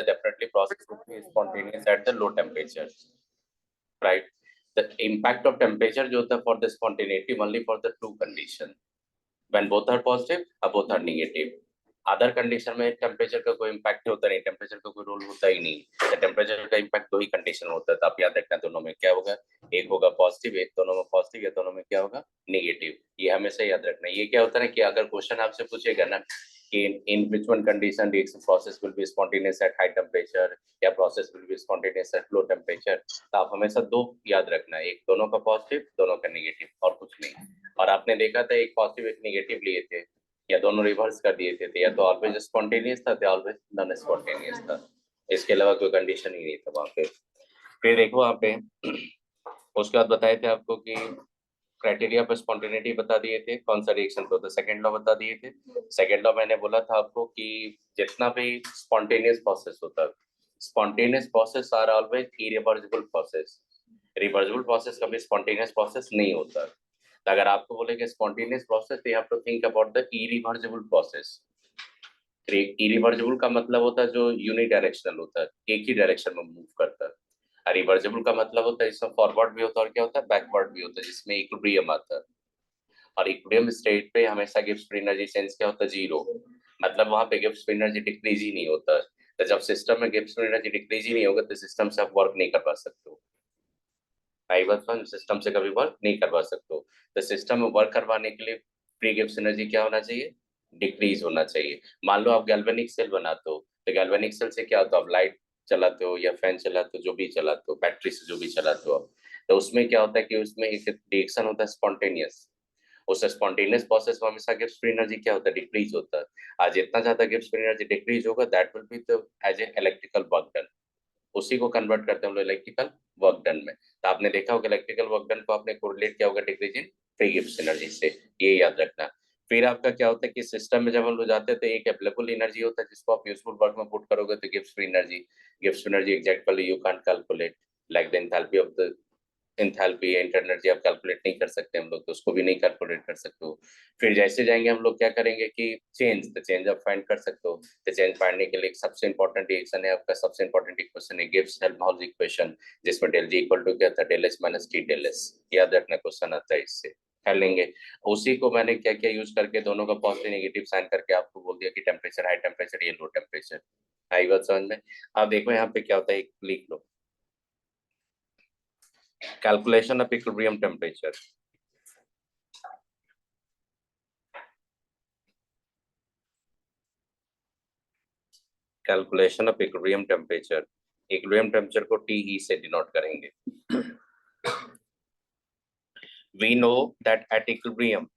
definitely process would be spontaneous at the low temperature, right? The impact of temperature जो होता है for the spontaneity only for the two condition, when both are positive or both are negative. Other condition में temperature का कोई impact होता नहीं, temperature का कोई रोल होता ही नहीं, तो टेम्परेचर का इम्पैक्ट दो ही कंडीशन में होता है। तो आप याद रखना दोनों में क्या होगा, एक होगा पॉजिटिव, एक दोनों में पॉजिटिव, या दोनों में क्या होगा नेगेटिव। ये हमेशा याद रखना। ये क्या होता है ना कि अगर क्वेश्चन आपसे पूछेगा ना कि in which one condition reaction process will be spontaneous at high temperature या process will be spontaneous at low temperature, तो आप हमेशा दो याद रखना, एक दोनों का पॉजिटिव, दोनों का नेगेटिव, और कुछ नहीं। और आपने देखा था एक पॉजिटिव एक नेगेटिव लिए थे, या दोनों रिवर्स कर दिए थे, या तो ऑलवेज स्पॉन्टेनियस था, या ऑलवेज नॉन स्पॉन्टेनियस था। इसके अलावा कोई कंडीशन ही नहीं था वहां पे। फिर देखो वहां पे उसके बाद बताए थे आपको कि क्राइटेरिया पर स्पॉन्टेनिटी बता दिए थे, कौन सा रिएक्शन पे होता है, सेकेंड लॉ बता दिए थे। सेकेंड लॉ मैंने बोला था आपको कि जितना भी स्पॉन्टेनियस प्रोसेस होता है, spontaneous process are always irreversible process. Reversible process कभी स्पॉन्टेनियस प्रोसेस नहीं होता। तो अगर आपको बोले कि spontaneous process, you have to think about the irreversible process. Irreversible का मतलब होता है जो यूनिडायरेक्शनल होता है, एक ही डायरेक्शन में मूव करता है। रिवर्सिबल का मतलब होता है इसमें फॉरवर्ड भी होता है और क्या होता है बैकवर्ड भी होता है, जिसमें इक्विलिब्रियम आता है। और इक्विलिब्रियम स्टेट पे हमेशा गिब्स फ्री एनर्जी सेंस क्या होता है, जीरो। मतलब वहां पे गिब्स फ्री एनर्जी डिक्रीज ही नहीं होता है। तो जब सिस्टम में गिब्स फ्री एनर्जी डिक्रीज ही नहीं होगा तो सिस्टम से आप वर्क नहीं करवा सकते हो। आई बात समझ, सिस्टम से कभी वर्क नहीं करवा सकते हो। तो सिस्टम में वर्क करवाने के लिए फ्री गिब्स एनर्जी क्या होना चाहिए, डिक्रीज होना चाहिए। मान लो आप गैल्वेनिक सेल बनाते हो, तो गैल्वेनिक सेल से क्या होता है, आप लाइट चलाते हो या फैन चलाते हो, जो भी चलाते हो, बैटरी से जो भी चलाते हो आप, तो उसमें क्या होता है कि उसमें एक रिएक्शन होता है स्पॉन्टेनियस। उस स्पॉन्टेनियस प्रोसेस में हमेशा गिब्स फ्री एनर्जी क्या होता है, डिक्रीज होता है। आज जितना ज्यादा गिब्स फ्री एनर्जी डिक्रीज होगा, that will be the as a electrical work done. उसी को कन्वर्ट करते हैं हम लोग इलेक्ट्रिकल वर्क डन में। तो आपने देखा होगा इलेक्ट्रिकल वर्क डन को आपने कोरिलेट किया होगा decrease in free Gibbs energy से, ये याद रखना। फिर आपका क्या होता है कि सिस्टम में जब हम लोग जाते हैं तो एक अवेलेबल एनर्जी होता है जिसको आप यूजफुल वर्क में पुट करोगे तो Gibbs energy exact value you can't calculate, like the enthalpy of the enthalpy energy आप कैलकुलेट नहीं कर सकते हम लोग, तो उसको भी नहीं कैलकुलेट कर सकते हो। फिर जैसे जाएंगे हम लोग क्या करेंगे कि चेंज आप फाइंड कर सकते हो। तो चेंज फाइंड के लिए सबसे इंपॉर्टेंट रिएक्शन है आपका, सबसे इंपॉर्टेंट इक्वेशन है गिब्स हेल्महोल्ट्ज इक्वेशन, जिसमें डेल जी इक्वल टू क्या था, del H minus T del S. याद रखना क्वेश्चन आता है इससे, कर लेंगे। उसी को मैंने क्या क्या यूज करके दोनों का पॉजिटिव नेगेटिव साइन करके आपको बोल दिया कि टेम्परेचर हाई टेम्परेचर ये लो टेम्परेचर। आई बात समझ में। अब देखो यहाँ पे क्या होता है, लिख लो calculation of equilibrium temperature. Calculation of equilibrium temperature, equilibrium temperature को TE से डिनोट करेंगे। We know that at equilibrium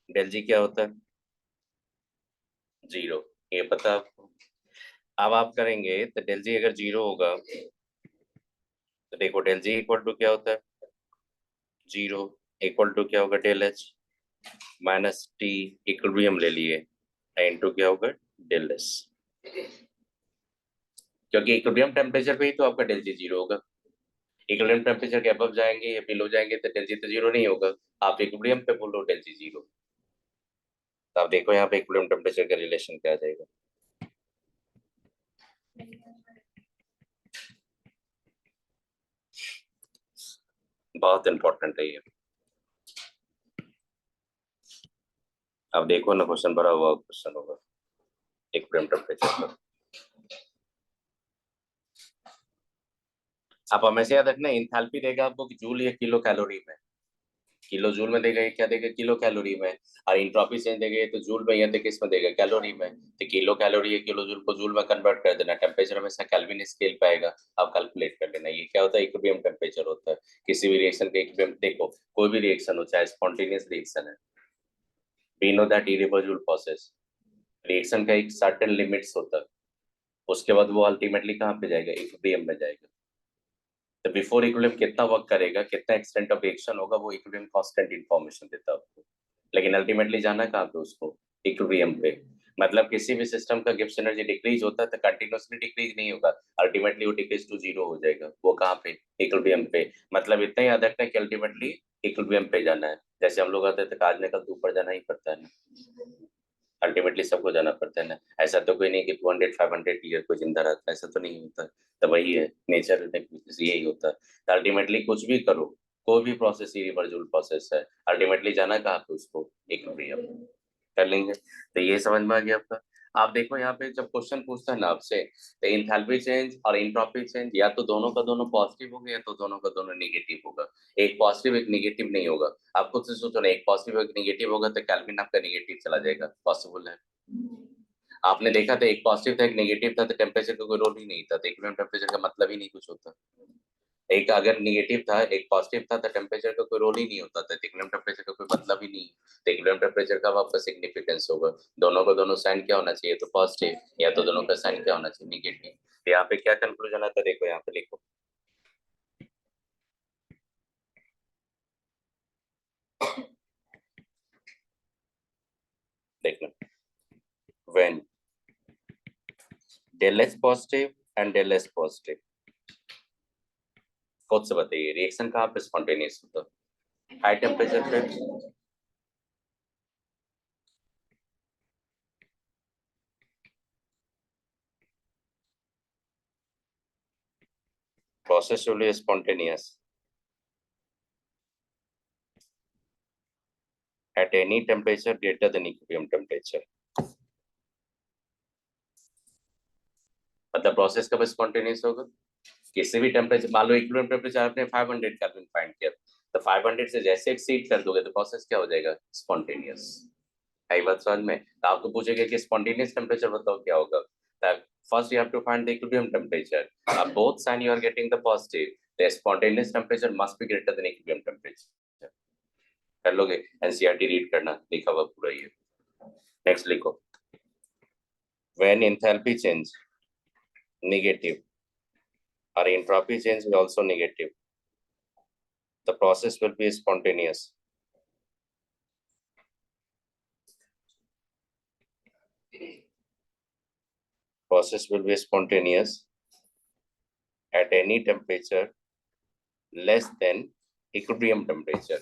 del g क्या होता है, जीरो, ये पता आपको। अब आप करेंगे तो डेल जी अगर जीरो होगा तो देखो डेल जी इक्वल टू क्या होता है, जीरो, इक्वल टू क्या होगा, del H minus T, equilibrium ले लिए, इनटू क्या होगा, डेल एस। क्योंकि इक्विलिब्रियम टेम्परेचर पे ही तो आपका डेल जी जीरो होगा। इक्विलिब्रियम टेम्परेचर के अबव जाएंगे या बिलो जाएंगे तो डेल जी तो जीरो नहीं होगा। आप इक्विलिब्रियम पे बोलो डेल जी जीरो, तो आप देखो यहाँ पे इक्विलिब्रियम टेम्परेचर का रिलेशन क्या आ जाएगा। बहुत इंपॉर्टेंट है ये। अब देखो ना क्वेश्चन बड़ा हुआ क्वेश्चन होगा इक्विलिब्रियम टेम्परेचर पर। आप हमेशा याद रखना एंथैल्पी देगा आपको कि जूल या किलो कैलोरी में, किलो जूल में देगा, क्या देगा, किलो कैलोरी में। और इंट्रोपी चेंज देगा तो जूल में, या तो किस में देगा, कैलोरी में। तो किलो कैलोरी है, किलो जूल को जूल में कन्वर्ट कर देना। टेम्परेचर हमेशा केल्विन स्केल पे आएगा, आप कैलकुलेट कर लेना। ये क्या होता है, इक्विलिब्रियम टेम्परेचर होता है किसी भी रिएक्शन के इक्विलिब्रियम। देखो कोई भी रिएक्शन हो, चाहे स्पॉन्टेनियस रिएक्शन है, we know that irreversible process, reaction का एक सर्टेन लिमिट्स होता है, उसके बाद वो अल्टीमेटली कहाँ पे जाएगा, इक्विलिब्रियम में जाएगा। तो बिफोर इक्विलिब्रियम कितना वर्क करेगा, कितना एक्सटेंट ऑफ रिएक्शन होगा, वो इक्विलिब्रियम कांस्टेंट इंफॉर्मेशन देता है आपको। लेकिन अल्टीमेटली जाना कहाँ पे उसको, इक्विलिब्रियम पे। मतलब किसी भी सिस्टम का गिब्स एनर्जी डिक्रीज होता है तो कंटिन्यूअसली डिक्रीज नहीं होगा, अल्टीमेटली वो डिक्रीज टू जीरो हो जाएगा। वो कहाँ पे, इक्विलिब्रियम पे। मतलब इतना याद रखना है कि अल्टीमेटली इक्विलिब्रियम पे जाना है। जैसे हम लोग आते हैं तो आज निकल तो ऊपर जाना ही पड़ता है ना। अल्टीमेटली सबको जाना पड़ता है ना, ऐसा तो कोई नहीं कि 200 500 ईयर कोई जिंदा रहता है, ऐसा तो नहीं होता। तो वही है नेचर, यही होता है। तो अल्टीमेटली कुछ भी करो, कोई भी प्रोसेस इरिवर्सिबल प्रोसेस है, अल्टीमेटली जाना कहाँ पे उसको, इक्विलिब्रियम कर लेंगे। तो ये समझ में आ गया आपका। आप देखो यहाँ पे जब क्वेश्चन पूछता है ना आपसे, तो इंथैल्पी चेंज और एंट्रोपी चेंज या तो दोनों का दोनों पॉजिटिव होगा या तो दोनों का दोनों नेगेटिव होगा। एक पॉजिटिव एक नेगेटिव नहीं होगा। आप खुद से सोचो ना, एक पॉजिटिव एक नेगेटिव होगा तो केल्विन आपका नेगेटिव चला जाएगा, पॉसिबल है। आपने देखा था एक पॉजिटिव था एक नेगेटिव था तो टेम्परेचर का कोई रोल ही नहीं था, तो इक्विलिब्रियम टेम्परेचर का मतलब ही नहीं कुछ होता। एक अगर निगेटिव था एक पॉजिटिव था तो टेम्परेचर का कोई रोल ही नहीं होता था, इक्विलिब्रियम टेम्परेचर का कोई मतलब ही नहीं। तो इक्विलिब्रियम टेम्परेचर का आपका सिग्निफिकेंस होगा, दोनों का दोनों साइन क्या होना चाहिए, तो पॉजिटिव, या तो दोनों का साइन क्या होना चाहिए, निगेटिव। यहाँ पे क्या कंक्लूजन आता है, देखो यहाँ पे लिखो, देखना, when del S positive and del S positive, खुद से बताइए रिएक्शन कहाँ पे स्पॉन्टेनियस होता है, हाई टेम्परेचर पे। Process will be spontaneous at any temperature greater than equilibrium temperature। मतलब प्रोसेस कब स्पॉन्टेनियस होगा, किसी भी टेम्परेचर, मान लो इक्विलिब्रियम टेम्परेचर आपने 500 केल्विन फाइंड किया, तो 500 से जैसे एक्सीड कर दोगे तो प्रोसेस क्या हो जाएगा, स्पॉन्टेनियस। आई बात समझ में। तो आपको पूछेगा कि स्पॉन्टेनियस टेम्परेचर बताओ क्या होगा, first you have to find the equilibrium temperature, both sign you are getting the positive, the spontaneous temperature must be greater than equilibrium temperature. कर लोगे, एनसीईआरटी रीड करना, लिखा हुआ पूरा ये। नेक्स्ट लिखो, when enthalpy change negative or entropy change is also negative, the process will be spontaneous at any temperature less than equilibrium temperature।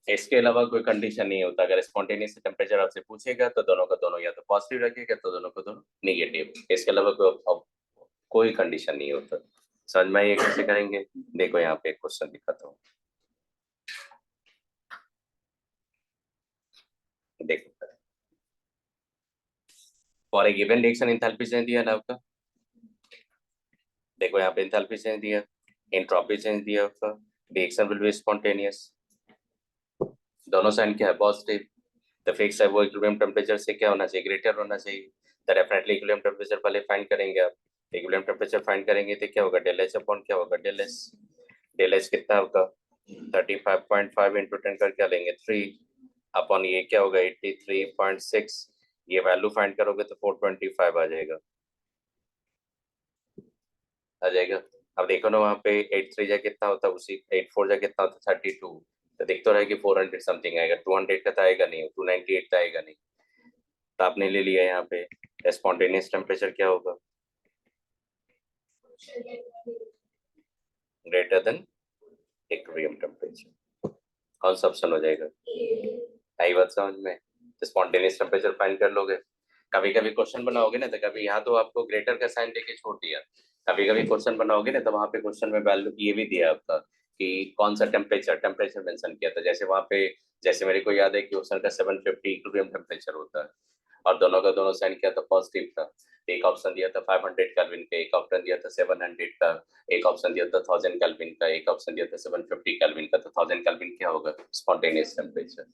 इसके अलावा कोई कंडीशन नहीं होता, अगर स्पॉन्टेनियस टेम्परेचर आपसे पूछेगा तो दोनों का दोनों या तो पॉजिटिव रखेगा तो दोनों का दोनों नेगेटिव, इसके अलावा कोई कंडीशन नहीं होता। समझ में ये कैसे करेंगे, देखो यहाँ पे एक क्वेश्चन दिखाता हूँ, देखो for a given reaction enthalpy change दिया ना आपका, देखो यहाँ पे एंथैल्पी चेंज दिया, एंट्रोपी चेंज दिया आपका, रिएक्शन विल बी स्पॉन्टेनियस, दोनों साइन क्या है, पॉजिटिव, तो फिक्स है वो इक्विलिब्रियम टेम्परेचर से क्या होना चाहिए, ग्रेटर होना चाहिए। तो डेफिनेटली इक्विलिब्रियम टेम्परेचर पहले फाइंड करेंगे आप, इक्विलिब्रियम टेम्परेचर फाइंड करेंगे तो क्या होगा, डेल एच अपॉन क्या होगा, डेल एच कितना होगा 35.5 इंटू 10 कर क्या लेंगे 3 अपॉन ये क्या होगा 83.6, ये वैल्यू फाइंड करोगे तो 425 आ जाएगा। अब देखो ना वहाँ पे 83 जा कितना होता है, उसी 84 जा कितना होता है 32, तो दिख तो रहा है कि 400 समथिंग आएगा, 200 का तो आएगा नहीं, 298 का आएगा नहीं। तो आपने ले लिया यहाँ पे स्पॉन्टेनियस टेम्परेचर क्या होगा, ग्रेटर देन इक्विलिब्रियम टेम्परेचर, कौन सा ऑप्शन हो जाएगा, आई बात समझ में। तो स्पॉन्टेनियस टेम्परेचर फाइंड कर लोगे, कभी कभी क्वेश्चन बनाओगे ना तो कभी यहाँ तो आपको ग्रेटर का साइन देके छोड़ दिया, कभी कभी क्वेश्चन बनाओगे ना तो वहाँ पे क्वेश्चन में वैल्यू ये भी दिया आपका कि कौन सा टेम्परेचर मेंशन किया था, जैसे वहाँ पे, जैसे मेरे को याद है कि क्वेश्चन का 750 इक्विलिब्रियम टेम्परेचर होता है और दोनों का दोनों साइन किया था पॉजिटिव था, एक ऑप्शन दिया था 500 केल्विन का, एक ऑप्शन दिया था 700 का, एक ऑप्शन दिया था 1000 केल्विन का, एक ऑप्शन दिया था 750 केल्विन का, तो 1000 केल्विन क्या होगा, स्पॉन्टेनियस टेम्परेचर।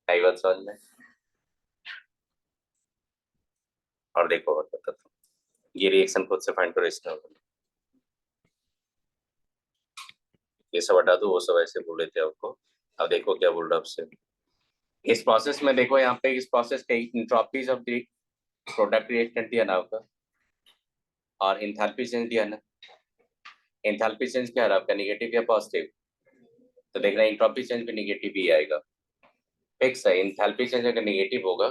आई बात समझ में। और देखो और बताता हूँ, ये रिएक्शन खुद से फाइंड करो इसका, ये सब हटा दो, वो सब ऐसे बोल रहे थे आपको। अब देखो क्या बोल रहा आपसे, इस प्रोसेस में देखो यहाँ पे इस प्रोसेस के entropies of the product reactant दिया ना आपका, और एंथैल्पी चेंज दिया ना, एंथैल्पी चेंज क्या है आपका, नेगेटिव या पॉजिटिव, तो देखना एंट्रोपी चेंज भी नेगेटिव ही आएगा, फिक्स है। एंथैल्पी चेंज अगर नेगेटिव होगा,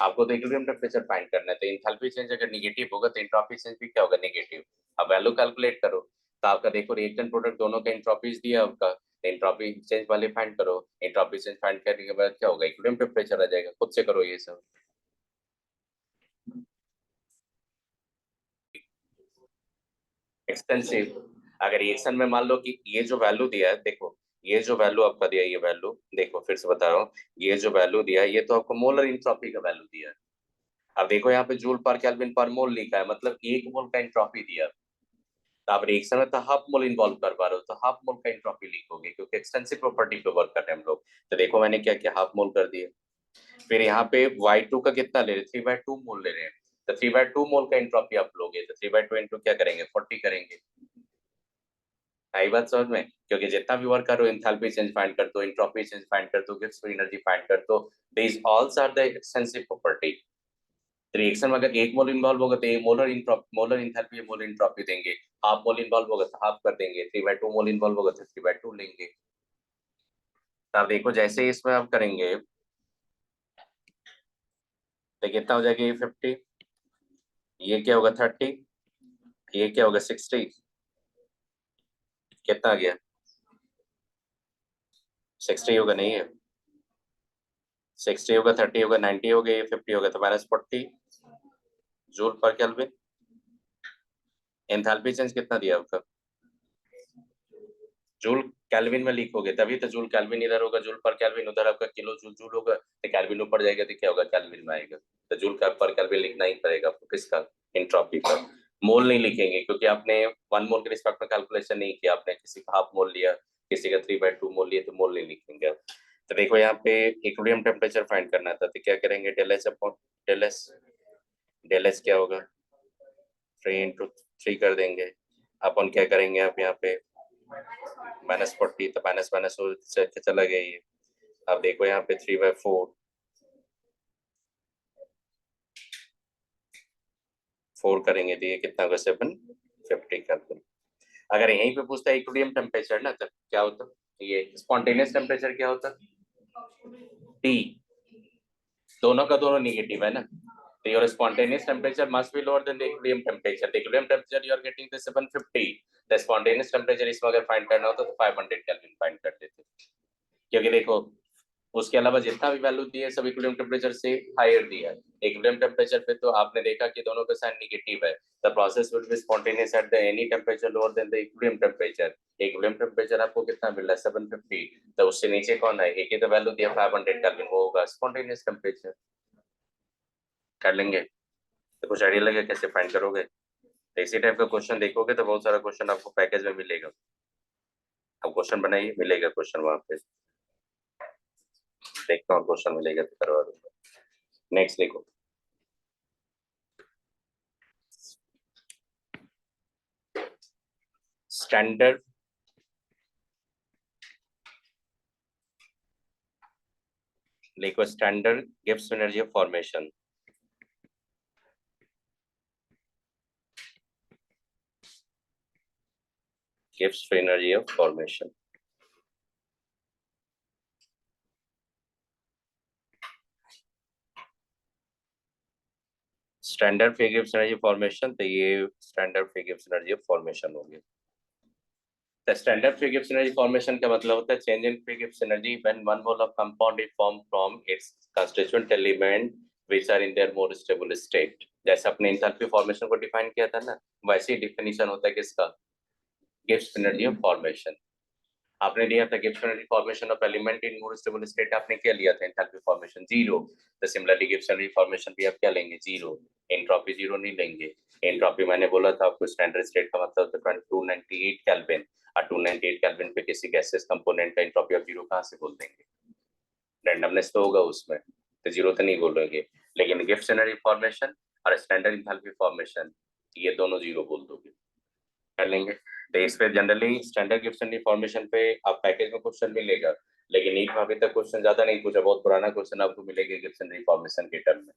आपको तो इक्विलिब्रियम टेम्परेचर फाइंड करना है, तो एंथैल्पी चेंज अगर नेगेटिव होगा तो एंट्रोपी चेंज भी क्या होगा, नेगेटिव। अब वैल्यू कैलकुलेट करो, तो आपका देखो रिएक्टेंट प्रोडक्ट दोनों का एंट्रोपीज दिया आपका, एंट्रोपी चेंज वाले फाइंड करो, एंट्रोपी चेंज फाइंड करने के बाद क्या होगा, इक्विलिब्रियम टेम्परेचर आ जाएगा, खुद से करो ये सब। एक्सटेंसिव, अगर रिएक्शन में मान लो कि ये जो वैल्यू दिया है, देखो ये जो वैल्यू आपका दिया है, ये वैल्यू देखो फिर से बता रहा हूँ, ये जो वैल्यू दिया है ये तो आपको मोलर इंट्रोपी का वैल्यू दिया है। अब देखो यहाँ पे जूल पर केल्विन पर मोल लिखा है, मतलब एक मोल का इंट्रोपी दिया। तो आप रिएक्शन में तो हाफ मोल इन्वॉल्व कर पा रहे हो, तो हाफ मोल का इंट्रोपी लिखोगे, क्योंकि एक्सटेंसिव प्रॉपर्टी पे वर्क कर रहे हैं हम लोग। तो देखो मैंने क्या किया, हाफ मोल कर दिए। फिर यहाँ पे Y2 का कितना ले रहे, 3/2 मोल ले रहे हैं, तो 3/2 मोल का इंट्रोपी आप लोगे, तो 3/2 इंटू क्या करेंगे, 40 करेंगे। आई बात समझ में, क्योंकि जितना भी वर्क करो, एंथैल्पी चेंज फाइंड कर दो, एंट्रोपी चेंज फाइंड कर दो, गिब्स फ्री एनर्जी फाइंड कर दो, these also are the extensive property. Reaction में अगर एक मोल इन्वॉल्व होगा तो ये मोलर इंथैल्पी मोलर एंट्रोपी देंगे, हाफ मोल इन्वॉल्व होगा तो हाफ कर देंगे, 3/2 मोल इन्वॉल्व होगा तो 3/2 लेंगे। तो आप देखो जैसे ही इसमें आप करेंगे तो कितना हो जाएगा, ये 50, ये क्या होगा 30, ये क्या होगा 60, कितना आ गया 60 होगा, नहीं है 60 होगा, 30 होगा, 90 हो गया, ये 50 होगा, तो -40 जूल पर केल्विन। एंथैल्पी चेंज कितना दिया आपका, जूल केल्विन में लिखोगे तभी तो, जूल केल्विन इधर होगा, जूल पर केल्विन उधर, आपका किलो जूल जूल होगा, तो केल्विन ऊपर जाएगा तो क्या होगा, केल्विन में आएगा। तो जूल का पर केल्विन लिखना ही पड़ेगा आपको, किसका, एंट्रोपी का। मोल नहीं लिखेंगे क्योंकि आपने 1 मोल के रिस्पेक्ट में कैलकुलेशन नहीं किया, आपने किसी का हाफ मोल लिया, किसी का 3/2 मोल लिया, तो मोल नहीं लिखेंगे आप। तो देखो यहाँ पे इक्विलिब्रियम टेम्परेचर फाइंड करना था, तो क्या करेंगे, del H upon del S, del H क्या होगा 3 × 3 कर देंगे, अपन क्या करेंगे आप यहाँ पे -40, तो माइनस माइनस हो चला गया ये। अब देखो यहाँ पे 3/4 4 करेंगे तो ये कितना होगा 750 कैलकुलेट। अगर यहीं पे पूछता है इक्विलिब्रियम टेम्परेचर ना, तो क्या होता, ये स्पॉन्टेनियस टेम्परेचर क्या होता, T, दोनों का दोनों निगेटिव है ना, तो your spontaneous temperature must be lower than the equilibrium temperature. The equilibrium temperature you are getting the 750, the spontaneous temperature इसमें अगर फाइंड करना होता तो 500 केल्विन फाइंड कर देते, क्योंकि देखो उसके अलावा जितना भी वैल्यू दिए सब इक्विलिब्रियम टेम्परेचर से हायर दिया है। इक्विलिब्रियम टेम्परेचर पे तो आपने देखा कि दोनों का साइन नेगेटिव है, the process will be spontaneous at the any temperature lower than the equilibrium temperature. Equilibrium temperature आपको कितना मिल रहा है 750, तो उससे नीचे कौन है, एक ही तो वैल्यू दिया 500 केल्विन, वो होगा स्पॉन्टेनियस टेम्परेचर। कर लेंगे, तो कुछ आइडिया लगे कैसे फाइंड करोगे, तो इसी टाइप का क्वेश्चन देखोगे तो बहुत सारा क्वेश्चन आपको पैकेज में मिलेगा, अब क्वेश्चन बनाइए, मिलेगा क्वेश्चन वहां पे, देखता हूँ क्वेश्चन मिलेगा तो करवा दूंगा। नेक्स्ट देखो, स्टैंडर्ड लिखो, standard gives energy of formation, gives free energy of formation. Standard free gives energy formation, तो ये standard free gives energy of formation हो गया। The standard free Gibbs energy formation का मतलब होता है change in free Gibbs energy when one mole of compound is formed from its constituent element which are in their more stable state। जैसे अपने enthalpy formation को define किया था ना, वैसे ही डिफिनीशन होता है किसका, गिब्स एनर्जी ऑफ फॉर्मेशन। आपने दिया था Gibbs energy formation of element in more stable state, आपने क्या लिया था एंथैल्पी फॉर्मेशन 0, तो सिमिलरली गिब्स एनर्जी फॉर्मेशन भी आप क्या लेंगे 0, एंट्रोपी 0 नहीं लेंगे। एंट्रोपी मैंने बोला था आपको, स्टैंडर्ड स्टेट का मतलब होता है 298 केल्विन, और 298 केल्विन पे किसी गैसेस कंपोनेंट का एंट्रोपी ऑफ 0 कहाँ से बोल देंगे, रैंडमनेस तो होगा उसमें, तो 0 तो नहीं बोलेंगे। लेकिन गिब्स एनर्जी फॉर्मेशन और स्टैंडर्ड एंथैल्पी फॉर्मेशन ये दोनों 0 बोल दोगे, कर लेंगे। तो इस पे generally standard Gibbs energy formation पे आप पैकेज में क्वेश्चन मिलेगा, लेकिन नीट में अभी तक क्वेश्चन ज्यादा नहीं पूछा, बहुत पुराना क्वेश्चन आपको मिलेगा गिब्स एनर्जी फॉर्मेशन के टर्म में।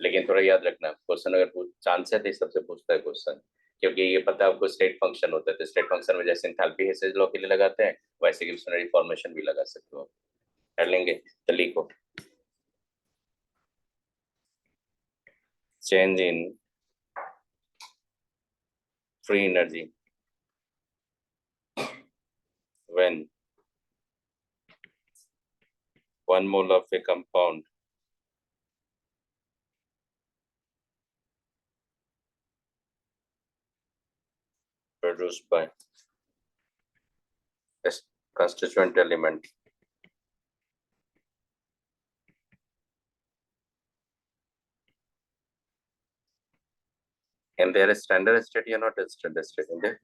लेकिन थोड़ा याद रखना, क्वेश्चन अगर चांस है तो इस सबसे पूछता है क्वेश्चन, क्योंकि ये पता है आपको स्टेट फंक्शन होता है, तो स्टेट फंक्शन में जैसे एंथैल्पी हेसेज लॉ के लिए लगाते हैं, वैसे गिब्स एनर्जी फॉर्मेशन भी लगा सकते हो, कर लेंगे। तो लिखो, change in free energy when 1 mole of a compound produced by a constituent element and there is standard state or not standard state in there.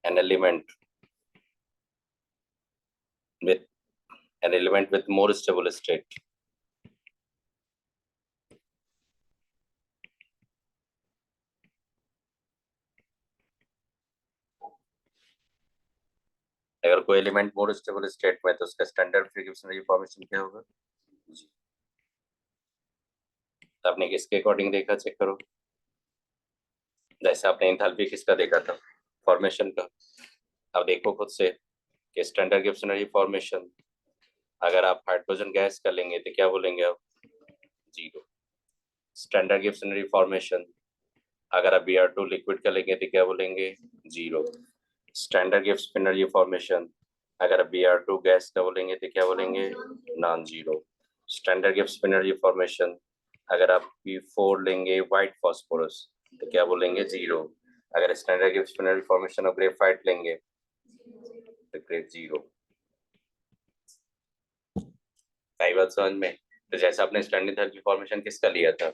An element with more stable state. अगर कोई element more stable state में तो उसका standard free Gibson formation क्या होगा? आपने किसके according देखा, चेक करो। जैसे आपने एंथैल्पी किसका देखा था, फॉर्मेशन का। अब देखो खुद से कि स्टैंडर्ड गिब्सन फॉर्मेशन अगर आप हाइड्रोजन गैस का लेंगे तो क्या बोलेंगे आप? 0। स्टैंडर्ड गिब्सन फॉर्मेशन अगर आप Br2 लिक्विड का लेंगे तो क्या बोलेंगे? 0। स्टैंडर्ड गिब्सन फॉर्मेशन अगर आप Br2 गैस का बोलेंगे तो क्या बोलेंगे? Non zero. Standard Gibbs on formation अगर आप P4 लेंगे व्हाइट फॉस्फोरस तो क्या बोलेंगे? 0। अगर standard Gibbs on formation of graphite लेंगे तो ग्रेफ 0। सही बात समझ में? तो जैसे आपने स्टैंडर्ड एंथैल्पी फॉर्मेशन किसका लिया था,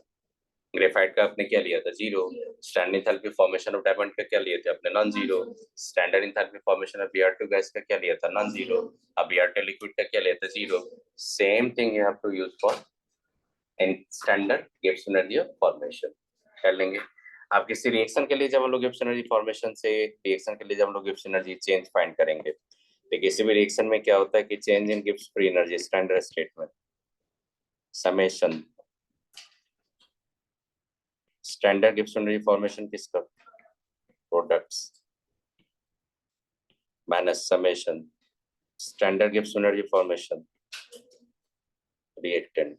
ग्रेफाइट का, आपने क्या लिया था? 0। Standard enthalpy formation of diamond का क्या लिए थे आपने? Non zero. Standard enthalpy formation of Br2 gas का क्या लिया था? Non zero. अब Br2 लिक्विड का क्या लिया था? 0। Same thing you have to use for in standard Gibbs on formation. कर लेंगे। आप किसी रिएक्शन के लिए जब हम लोग गिब्सन फॉर्मेशन से रिएक्शन के लिए जब हम लोग गिब्सन चेंज फाइंड करेंगे तो किसी भी रिएक्शन में क्या होता है कि change in Gibbs free energy standard state में समेशन स्टैंडर्ड गिब्सन फॉर्मेशन किसका? Products minus summation standard Gibbs on formation reactant.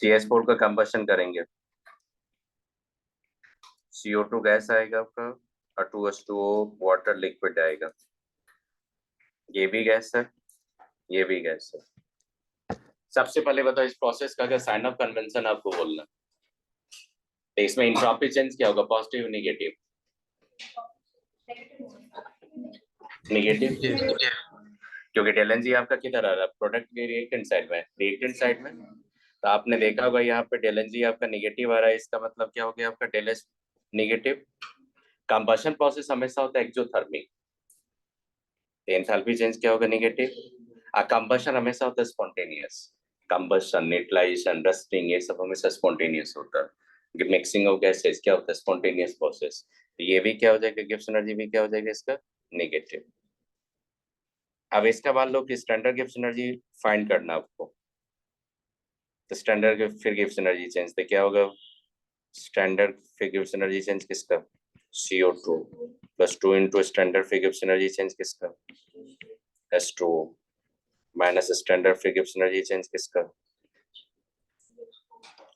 CH4 का कंबशन करेंगे, CO2 गैस आएगा आपका और 2H2O वाटर लिक्विड आएगा। ये भी गैस है, ये भी गैस है। सबसे पहले बताओ इस प्रोसेस का क्या साइन ऑफ कन्वेंशन आपको बोलना। तो इसमें एंट्रोपी चेंज क्या होगा, पॉजिटिव नेगेटिव? नेगेटिव, क्योंकि डेल आपका किधर आ रहा है? प्रोडक्ट के रिएक्टेंट साइड में, रिएक्टेंट साइड में। तो आपने देखा होगा यहाँ पे डेल आपका नेगेटिव आ रहा है, इसका मतलब क्या हो गया आपका? Del S negative. Combustion process हमेशा होता है एक्सोथर्मिक, एंथैल्पी चेंज क्या होगा? नेगेटिव। कंबशन हमेशा होता है स्पॉन्टेनियस। कंबशन, न्यूट्रलाइजेशन, रस्टिंग, ये सब हमेशा स्पॉन्टेनियस होता है। मिक्सिंग ऑफ गैसेस क्या होता है? Spontaneous process. तो ये भी क्या हो जाएगा? गिब्स एनर्जी भी क्या हो जाएगा इसका? नेगेटिव। अब इसका मान लो कि स्टैंडर्ड गिब्स एनर्जी फाइंड करना आपको, तो स्टैंडर्ड फिर गिब्स एनर्जी चेंज तो क्या होगा? स्टैंडर्ड फिर गिब्स एनर्जी चेंज किसका? CO2 प्लस 2 इंटू स्टैंडर्ड फिर गिब्स एनर्जी चेंज किसका? H2O माइनस स्टैंडर्ड फिर गिब्स एनर्जी चेंज किसका?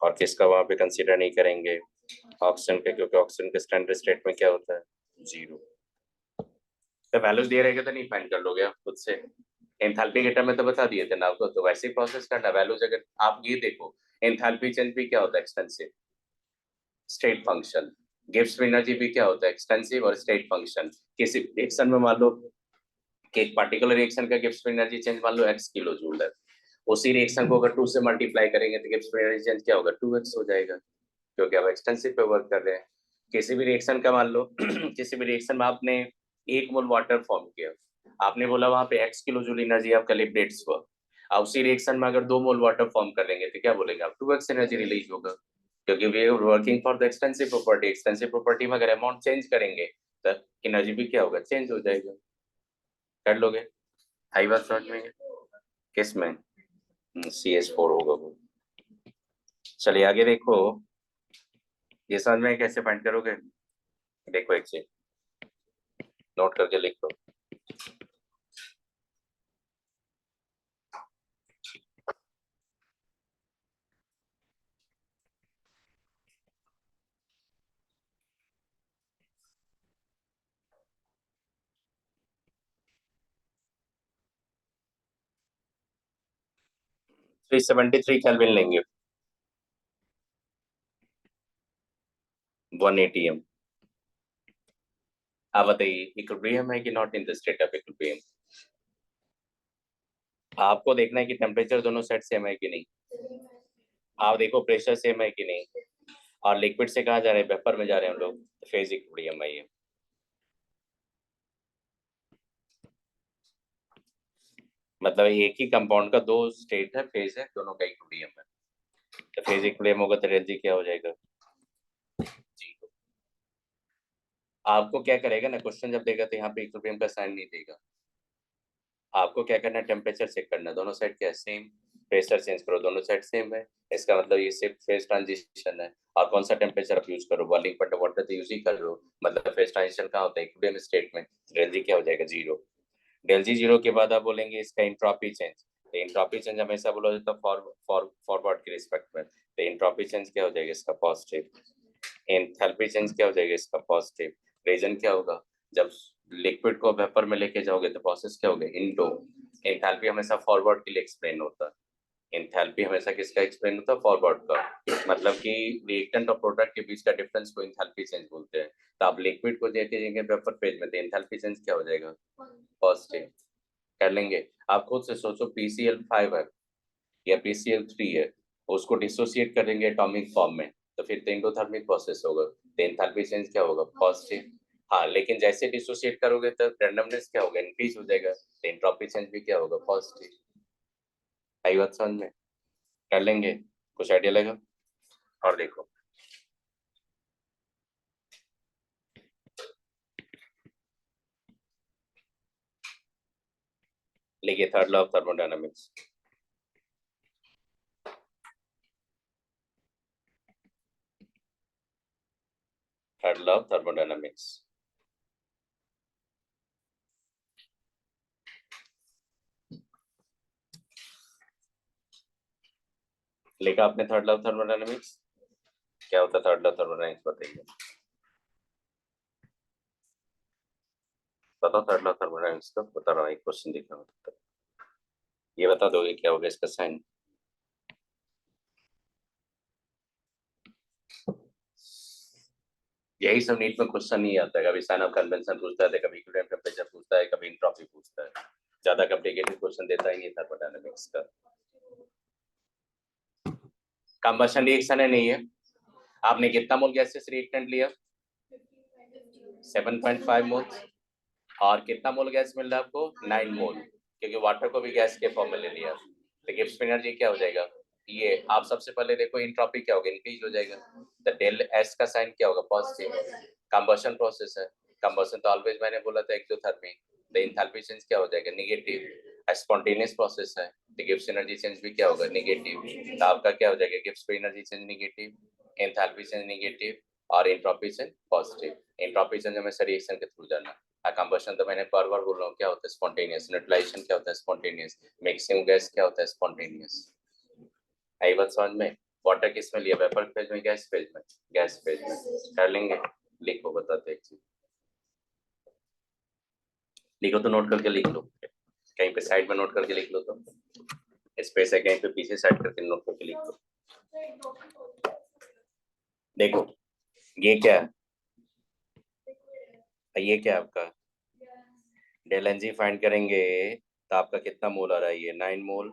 और किसका वहां पे कंसीडर नहीं करेंगे? ऑक्सीजन के, क्योंकि ऑक्सीजन के स्टैंडर्ड स्टेट में क्या होता है? 0। तो वैल्यूज दिए रहेगा तो नहीं फाइंड कर लोगे आप खुद से? एंथैल्पी के टर्म में तो बता दिए थे ना आपको, तो वैसे ही प्रोसेस करना। वैल्यूज अगर आप ये देखो, एंथैल्पी चेंज भी क्या होता है? Extensive state function. Gibbs energy भी क्या होता है? एक्सटेंसिव और स्टेट फंक्शन। किसी रिएक्शन में मान लो कि एक पर्टिकुलर रिएक्शन का गिब्स एनर्जी चेंज मान लो x किलो जूल है, उसी रिएक्शन को अगर 2 से मल्टीप्लाई करेंगे तो गिब्स एनर्जी चेंज क्या होगा? 2x हो जाएगा, क्योंकि आप एक्सटेंसिव पे वर्क कर रहे हैं। किसी भी रिएक्शन का मान लो किसी भी रिएक्शन में आपने 1 मोल वाटर फॉर्म किया, आपने बोला वहां पे x किलो जूल एनर्जी आपका लिबरेट्स हुआ। अब उसी रिएक्शन में अगर 2 मोल वाटर फॉर्म कर लेंगे तो क्या बोलेंगे आप? 2x एनर्जी रिलीज होगा, क्योंकि we are working for the extensive property. Extensive property में अगर अमाउंट चेंज करेंगे तो एनर्जी भी क्या होगा? चेंज हो जाएगा। कर लोगे? आई बात समझ में? किस में? CH4 होगा वो। चलिए आगे देखो, ये समझ में कैसे फाइंड करोगे? देखो एक चीज नोट करके लिख लो। थ्री 73 केल्विन लेंगे 1 atm। आप बताइए इक्विलिब्रियम है कि not in the state of equilibrium. आपको देखना है कि टेम्परेचर दोनों साइड सेम है कि नहीं। आप देखो प्रेशर सेम है कि नहीं। और लिक्विड से कहाँ जा रहे हैं, वेपर में जा रहे हैं हम लोग, फेज इक्विलिब्रियम है ये। मतलब एक ही कंपाउंड का दो स्टेट है, फेज है, दोनों का इक्विलिब्रियम है। तो फेज इक्विलिब्रियम होगा तो एनर्जी क्या हो जाएगा, जी। आपको क्या करेगा ना, क्वेश्चन जब देगा तो यहाँ पे इक्विलिब्रियम का साइन नहीं देगा। आपको क्या करना है, टेम्परेचर चेक करना है, दोनों साइड क्या है सेम। प्रेशर चेंज करो, दोनों साइड सेम है, इसका मतलब ये सिर्फ फेज ट्रांजिशन है। और कौन सा टेम्परेचर आप यूज करो, बॉइलिंग पॉइंट वाटर तो यूज ही कर लो। मतलब फेज ट्रांजिशन कहाँ होता है, इक्विलिब्रियम स्टेट में। डेल जी क्या हो जाएगा, जीरो। डेल जी जीरो के बाद आप बोलेंगे इसका इंट्रोपी चेंज। तो इंट्रोपी चेंज हमेशा बोला जाता है फॉरवर्ड के रिस्पेक्ट में। तो इंट्रोपी चेंज क्या हो जाएगा इसका, पॉजिटिव। एंथैल्पी चेंज क्या हो जाएगा इसका, पॉजिटिव। रीजन क्या होगा, जब लिक्विड को वेपर में लेके जाओगे तो प्रोसेस क्या होगा, इनटू। एंथैल्पी हमेशा फॉरवर्ड के लिए एक्सप्लेन होता है। एंथैल्पी हमेशा किसका एक्सप्लेन होता है, फॉरवर्ड का। मतलब कि रिएक्टेंट और प्रोडक्ट के बीच का डिफरेंस को एंथैल्पी चेंज बोलते हैं। तो आप लिक्विड को लेके जाएंगे वेपर फेज में तो एंथैल्पी चेंज क्या हो जाएगा, पॉजिटिव। कर लेंगे। आप खुद से सोचो PCl5 है या PCl3 है, उसको डिसोसिएट करेंगे एटॉमिक फॉर्म में, तो फिर तो एंडोथर्मिक प्रोसेस होगा, तो एंथैल्पी चेंज क्या होगा, पॉजिटिव। हाँ लेकिन जैसे डिसोसिएट करोगे तो रैंडमनेस क्या होगा, इंक्रीज हो जाएगा, तो एंट्रोपी चेंज भी क्या होगा, पॉजिटिव। आई बात समझ में। कर लेंगे, कुछ आइडिया लगा। और देखो लिखिए third law of thermodynamics. Third law of thermodynamics. लिखा आपने थर्ड लॉ ऑफ थर्मोडायनामिक्स। क्या होता है थर्ड लॉ ऑफ थर्मोडायनामिक्स, बताइए। बताओ थर्ड लॉ ऑफ थर्मोडायनामिक्स का, बता रहा हूँ, एक क्वेश्चन दिखा होता है। ये बता दोगे क्या होगा इसका साइन। यही सब नीट में क्वेश्चन नहीं आता है, कभी साइन ऑफ कन्वेंशन पूछता है, कभी इक्विलिब्रियम टेंपरेचर पूछता है, कभी एंट्रोपी पूछता है। ज्यादा कॉम्प्लिकेटेड क्वेश्चन देता ही नहीं थर्मोडायनामिक्स का। कंबशन रिएक्शन है नहीं है। आपने कितना मोल गैसेस रिएक्टेंट लिया, 7.5 मोल। और कितना मोल गैस मिल रहा है आपको, 9 मोल, क्योंकि वाटर को भी गैस के फॉर्म में ले लिया। तो गिब्स एनर्जी क्या हो जाएगा, ये आप सबसे पहले देखो इंट्रोपी क्या होगा, इंक्रीज हो जाएगा। तो डेल एस का साइन क्या होगा, पॉजिटिव। कंबशन प्रोसेस है, कंबशन तो ऑलवेज मैंने बोला था एक्सोथर्मी। द एंथैल्पी चेंज क्या हो जाएगा, नेगेटिव। स्पॉन्टेनियस प्रोसेस है, तो गिब्स एनर्जी चेंज भी क्या होगा, नेगेटिव। तो आपका क्या हो जाएगा, Gibbs energy change negative, enthalpy change negative, और entropy change positive. Entropy change हमेशा रिएक्शन के थ्रू जाना। कंबशन तो मैंने बार बार बोल रहा हूँ, क्या होता है स्पॉन्टेनियस। न्यूट्रलाइजेशन क्या होता है, स्पॉन्टेनियस। मिक्सिंग गैस क्या होता है, स्पॉन्टेनियस। आई बात समझ में। वाटर किस में लिया, वेपर फेज में, गैस फेज में, गैस फेज में। कर लेंगे, लिखो बताते एक चीज। लिखो तो नोट करके लिख लो, कहीं पे साइड में नोट करके लिख लो, तो स्पेस है कहीं पे पीछे साइड करके नोट करके लिख लो। देखो ये क्या है, ये क्या है आपका, डेल एन जी फाइंड करेंगे तो आपका कितना मोल आ रहा है, ये 9 मोल।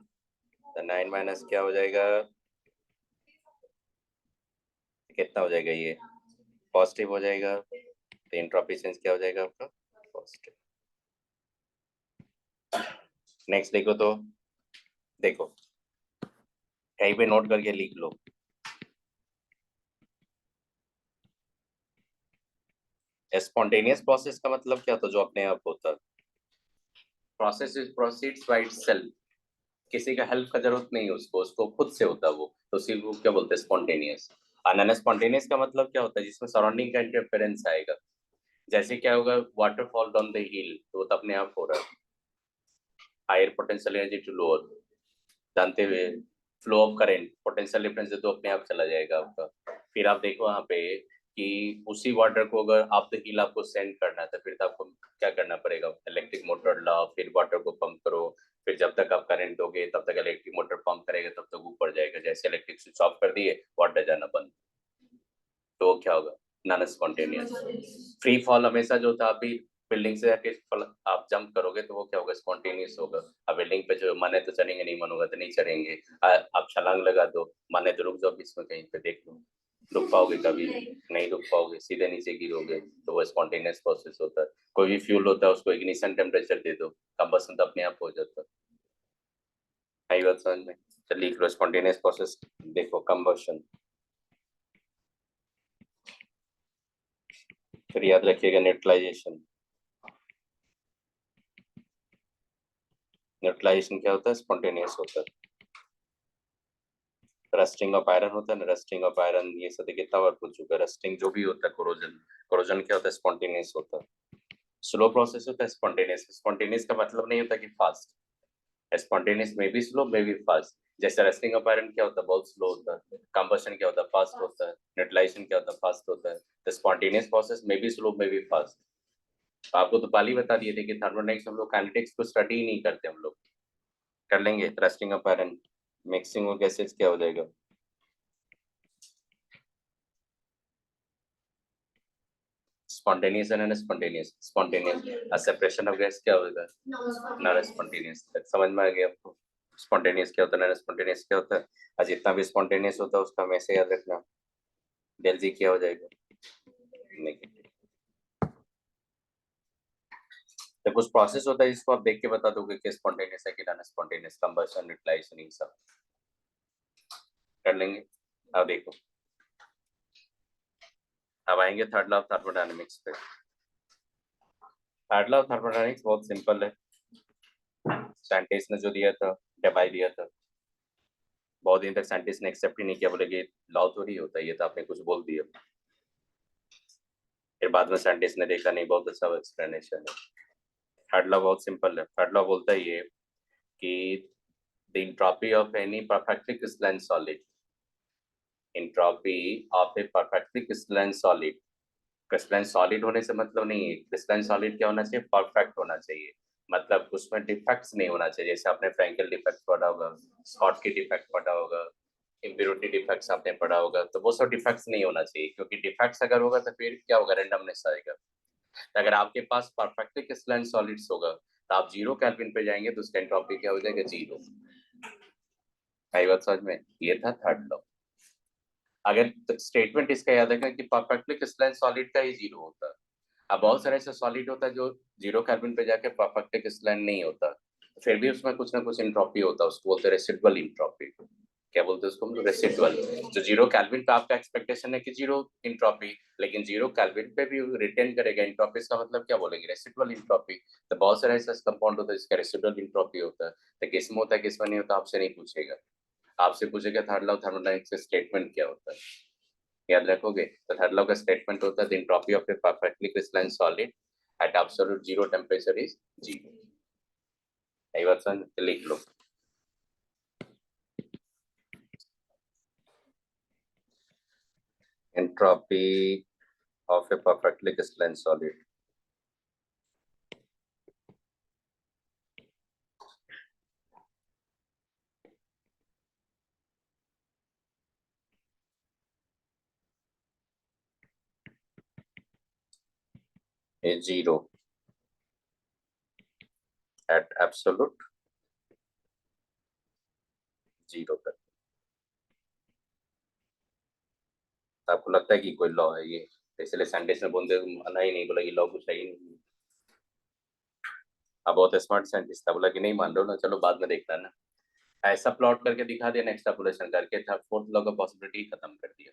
तो 9 माइनस क्या हो जाएगा, कितना हो जाएगा ये, पॉजिटिव हो जाएगा। तो एंट्रोपी चेंज क्या हो जाएगा आपका, पॉजिटिव। नेक्स्ट देखो तो, देखो कहीं पे नोट करके लिख लो। स्पॉन्टेनियस प्रोसेस का मतलब क्या होता है, जो अपने आप होता है। Process is proceeds by itself, किसी का हेल्प का जरूरत नहीं है उसको, उसको खुद से होता है वो, तो उसी को क्या बोलते हैं, स्पॉन्टेनियस। और नॉन स्पॉन्टेनियस का मतलब क्या होता है, जिसमें सराउंडिंग का इंटरफेरेंस आएगा। जैसे क्या होगा, water fall down the hill, तो तो अपने आप हो रहा है, higher potential energy to lower, जानते हुए flow of current potential difference है तो अपने आप चला जाएगा आपका। फिर आप देखो वहाँ पे कि उसी वाटर को अगर आप द हिल आपको सेंड करना है तो फिर तो आपको क्या करना पड़ेगा, इलेक्ट्रिक मोटर लाओ, फिर वाटर को पंप करो, फिर जब तक आप करंट दोगे तब तक इलेक्ट्रिक मोटर पंप करेगा, तब तक ऊपर जाएगा। जैसे इलेक्ट्रिक स्विच ऑफ कर दिए, वाटर जाना बंद, तो वो क्या होगा, नॉन स्पॉन्टेनियस। फ्री फॉल हमेशा जो था, अभी बिल्डिंग से आके आप जंप करोगे तो वो क्या होगा, स्पॉन्टेनियस होगा। अब बिल्डिंग पे जो मन है तो चढ़ेंगे, नहीं मन होगा तो नहीं चढ़ेंगे। आप छलांग लगा दो, मन है तो रुक जाओ बीच में कहीं पे, देख लो रुक पाओगे, कभी नहीं रुक पाओगे, सीधे नीचे गिरोगे, तो वो स्पॉन्टेनियस प्रोसेस होता है। कोई भी फ्यूल होता है उसको इग्निशन टेम्परेचर दे दो, कंबशन तो अपने आप हो जाता है। आई बात समझ में? चलिए लिख लो स्पॉन्टेनियस प्रोसेस, देखो कंबशन, फिर याद रखिएगा न्यूट्रलाइजेशन। न्यूट्रलाइजेशन क्या होता है, स्पॉन्टेनियस होता है। रस्टिंग ऑफ आयरन होता है ना, रस्टिंग ऑफ आयरन, ये सब कितना बार पूछ चुका है। रस्टिंग जो भी होता है, कोरोजन, कोरोजन क्या होता है, स्पॉन्टेनियस होता है। स्लो प्रोसेस होता है स्पॉन्टेनियस। स्पॉन्टेनियस का मतलब नहीं होता कि फास्ट, स्पॉन्टेनियस में भी स्लो में भी फास्ट। जैसे रस्टिंग ऑफ आयरन क्या होता है, बहुत स्लो होता है। कंबशन क्या होता है, फास्ट होता है। न्यूट्रलाइजेशन क्या होता है, फास्ट होता है। तो स्पॉन्टेनियस प्रोसेस में भी स्लो में भी फास्ट। तो आपको तो पहले ही बता दिए थे कि थर्मोडायनेमिक्स हम लोग काइनेटिक्स को स्टडी ही नहीं करते, हम लोग कर लेंगे। Rusting of iron, mixing of gases क्या हो जाएगा, spontaneous and spontaneous, spontaneous separation of gas क्या होगा, नॉन स्पॉन्टेनियस। समझ में आ गया आपको, स्पॉन्टेनियस क्या होता है, नॉन स्पॉन्टेनियस क्या होता है। आज जितना भी स्पॉन्टेनियस होता है उसका हमेशा याद रखना, डेल जी क्या हो जाएगा, नेगेटिव। तो कुछ प्रोसेस होता है जिसको आप देख के बता दोगे कि स्पॉन्टेनियस है कि नॉन स्पॉन्टेनियस, कंबशन, न्यूट्रलाइजेशन, ये सब कर लेंगे। अब देखो, अब आएंगे थर्ड लॉ ऑफ थर्मोडायनेमिक्स पे। थर्ड लॉ ऑफ थर्मोडायनेमिक्स बहुत सिंपल है, साइंटिस्ट ने जो दिया था, डेबाई दिया था। बहुत दिन तक साइंटिस्ट ने एक्सेप्ट ही नहीं किया, बोले कि लॉ थोड़ी होता है, ये तो आपने कुछ बोल दिया। फिर बाद में साइंटिस्ट ने देखा नहीं, बहुत अच्छा एक्सप्लेनेशन है। थर्ड लॉ बहुत सिंपल है। थर्ड लॉ बोलता है ये कि the entropy of any perfectly crystalline solid, entropy of A perfectly crystalline solid, crystalline solid होने से मतलब नहीं है, क्रिस्टलाइन सॉलिड क्या होना चाहिए, परफेक्ट होना चाहिए। मतलब उसमें डिफेक्ट्स नहीं होना चाहिए। जैसे आपने फ्रैंकेल डिफेक्ट पढ़ा होगा, स्कॉट की डिफेक्ट पढ़ा होगा, इम्प्योरिटी डिफेक्ट्स आपने पढ़ा होगा, तो वो सब डिफेक्ट्स नहीं होना चाहिए, क्योंकि डिफेक्ट्स अगर होगा तो फिर क्या होगा, रेंडमनेस आएगा। तो अगर आपके पास परफेक्टली क्रिस्टलाइन सॉलिड्स होगा तो आप जीरो केल्विन पे जाएंगे तो उसका एंट्रोपी क्या हो जाएगा, जीरो। आई बात समझ में? ये था थर्ड लॉ। अगर स्टेटमेंट इसका याद रखें कि परफेक्टली क्रिस्टलाइन सॉलिड का ही जीरो होता है। अब बहुत सारे ऐसे सॉलिड होता है जो जीरो केल्विन पे जाके परफेक्टली क्रिस्टलाइन नहीं होता, फिर भी उसमें कुछ ना कुछ इंट्रोपी होता है, उसको बोलते हैं रेसिडुअल इंट्रोपी। क्या बोलते हैं उसको हम लोग, रेसिडुअल। जो जीरो केल्विन पे आपका एक्सपेक्टेशन है कि जीरो इंट्रोपी, लेकिन जीरो केल्विन पे भी रिटेन करेगा इंट्रोपी, का मतलब क्या बोलेंगे, रेसिडुअल इंट्रोपी। तो बहुत सारे ऐसे कंपाउंड होता है जिसका रेसिडुअल इंट्रोपी होता है। तो किसमें होता है किसमें नहीं होता, आपसे नहीं पूछेगा। आपसे पूछेगा थर्ड लॉ थर्मोडायनेमिक्स का स्टेटमेंट क्या होता है, याद रखोगे। तो थर्ड लॉ का स्टेटमेंट होता है the entropy of A perfectly crystalline solid at absolute zero temperature is zero. यही बात समझ, लिख लो। Entropy of a perfectly crystalline solid is zero at absolute zero पर। आपको लगता है कि कोई लॉ है ये, इसलिए साइंटिस्ट ने बोलते मना ही नहीं, बोला ये लॉ कुछ है ही नहीं। अब बहुत स्मार्ट साइंटिस्ट था, बोला कि नहीं मान रहे हो ना, चलो बाद में देखना ना। ऐसा प्लॉट करके दिखा दिया, एक्सट्रापोलेशन करके था, फोर्थ लॉ का पॉसिबिलिटी खत्म कर दिया।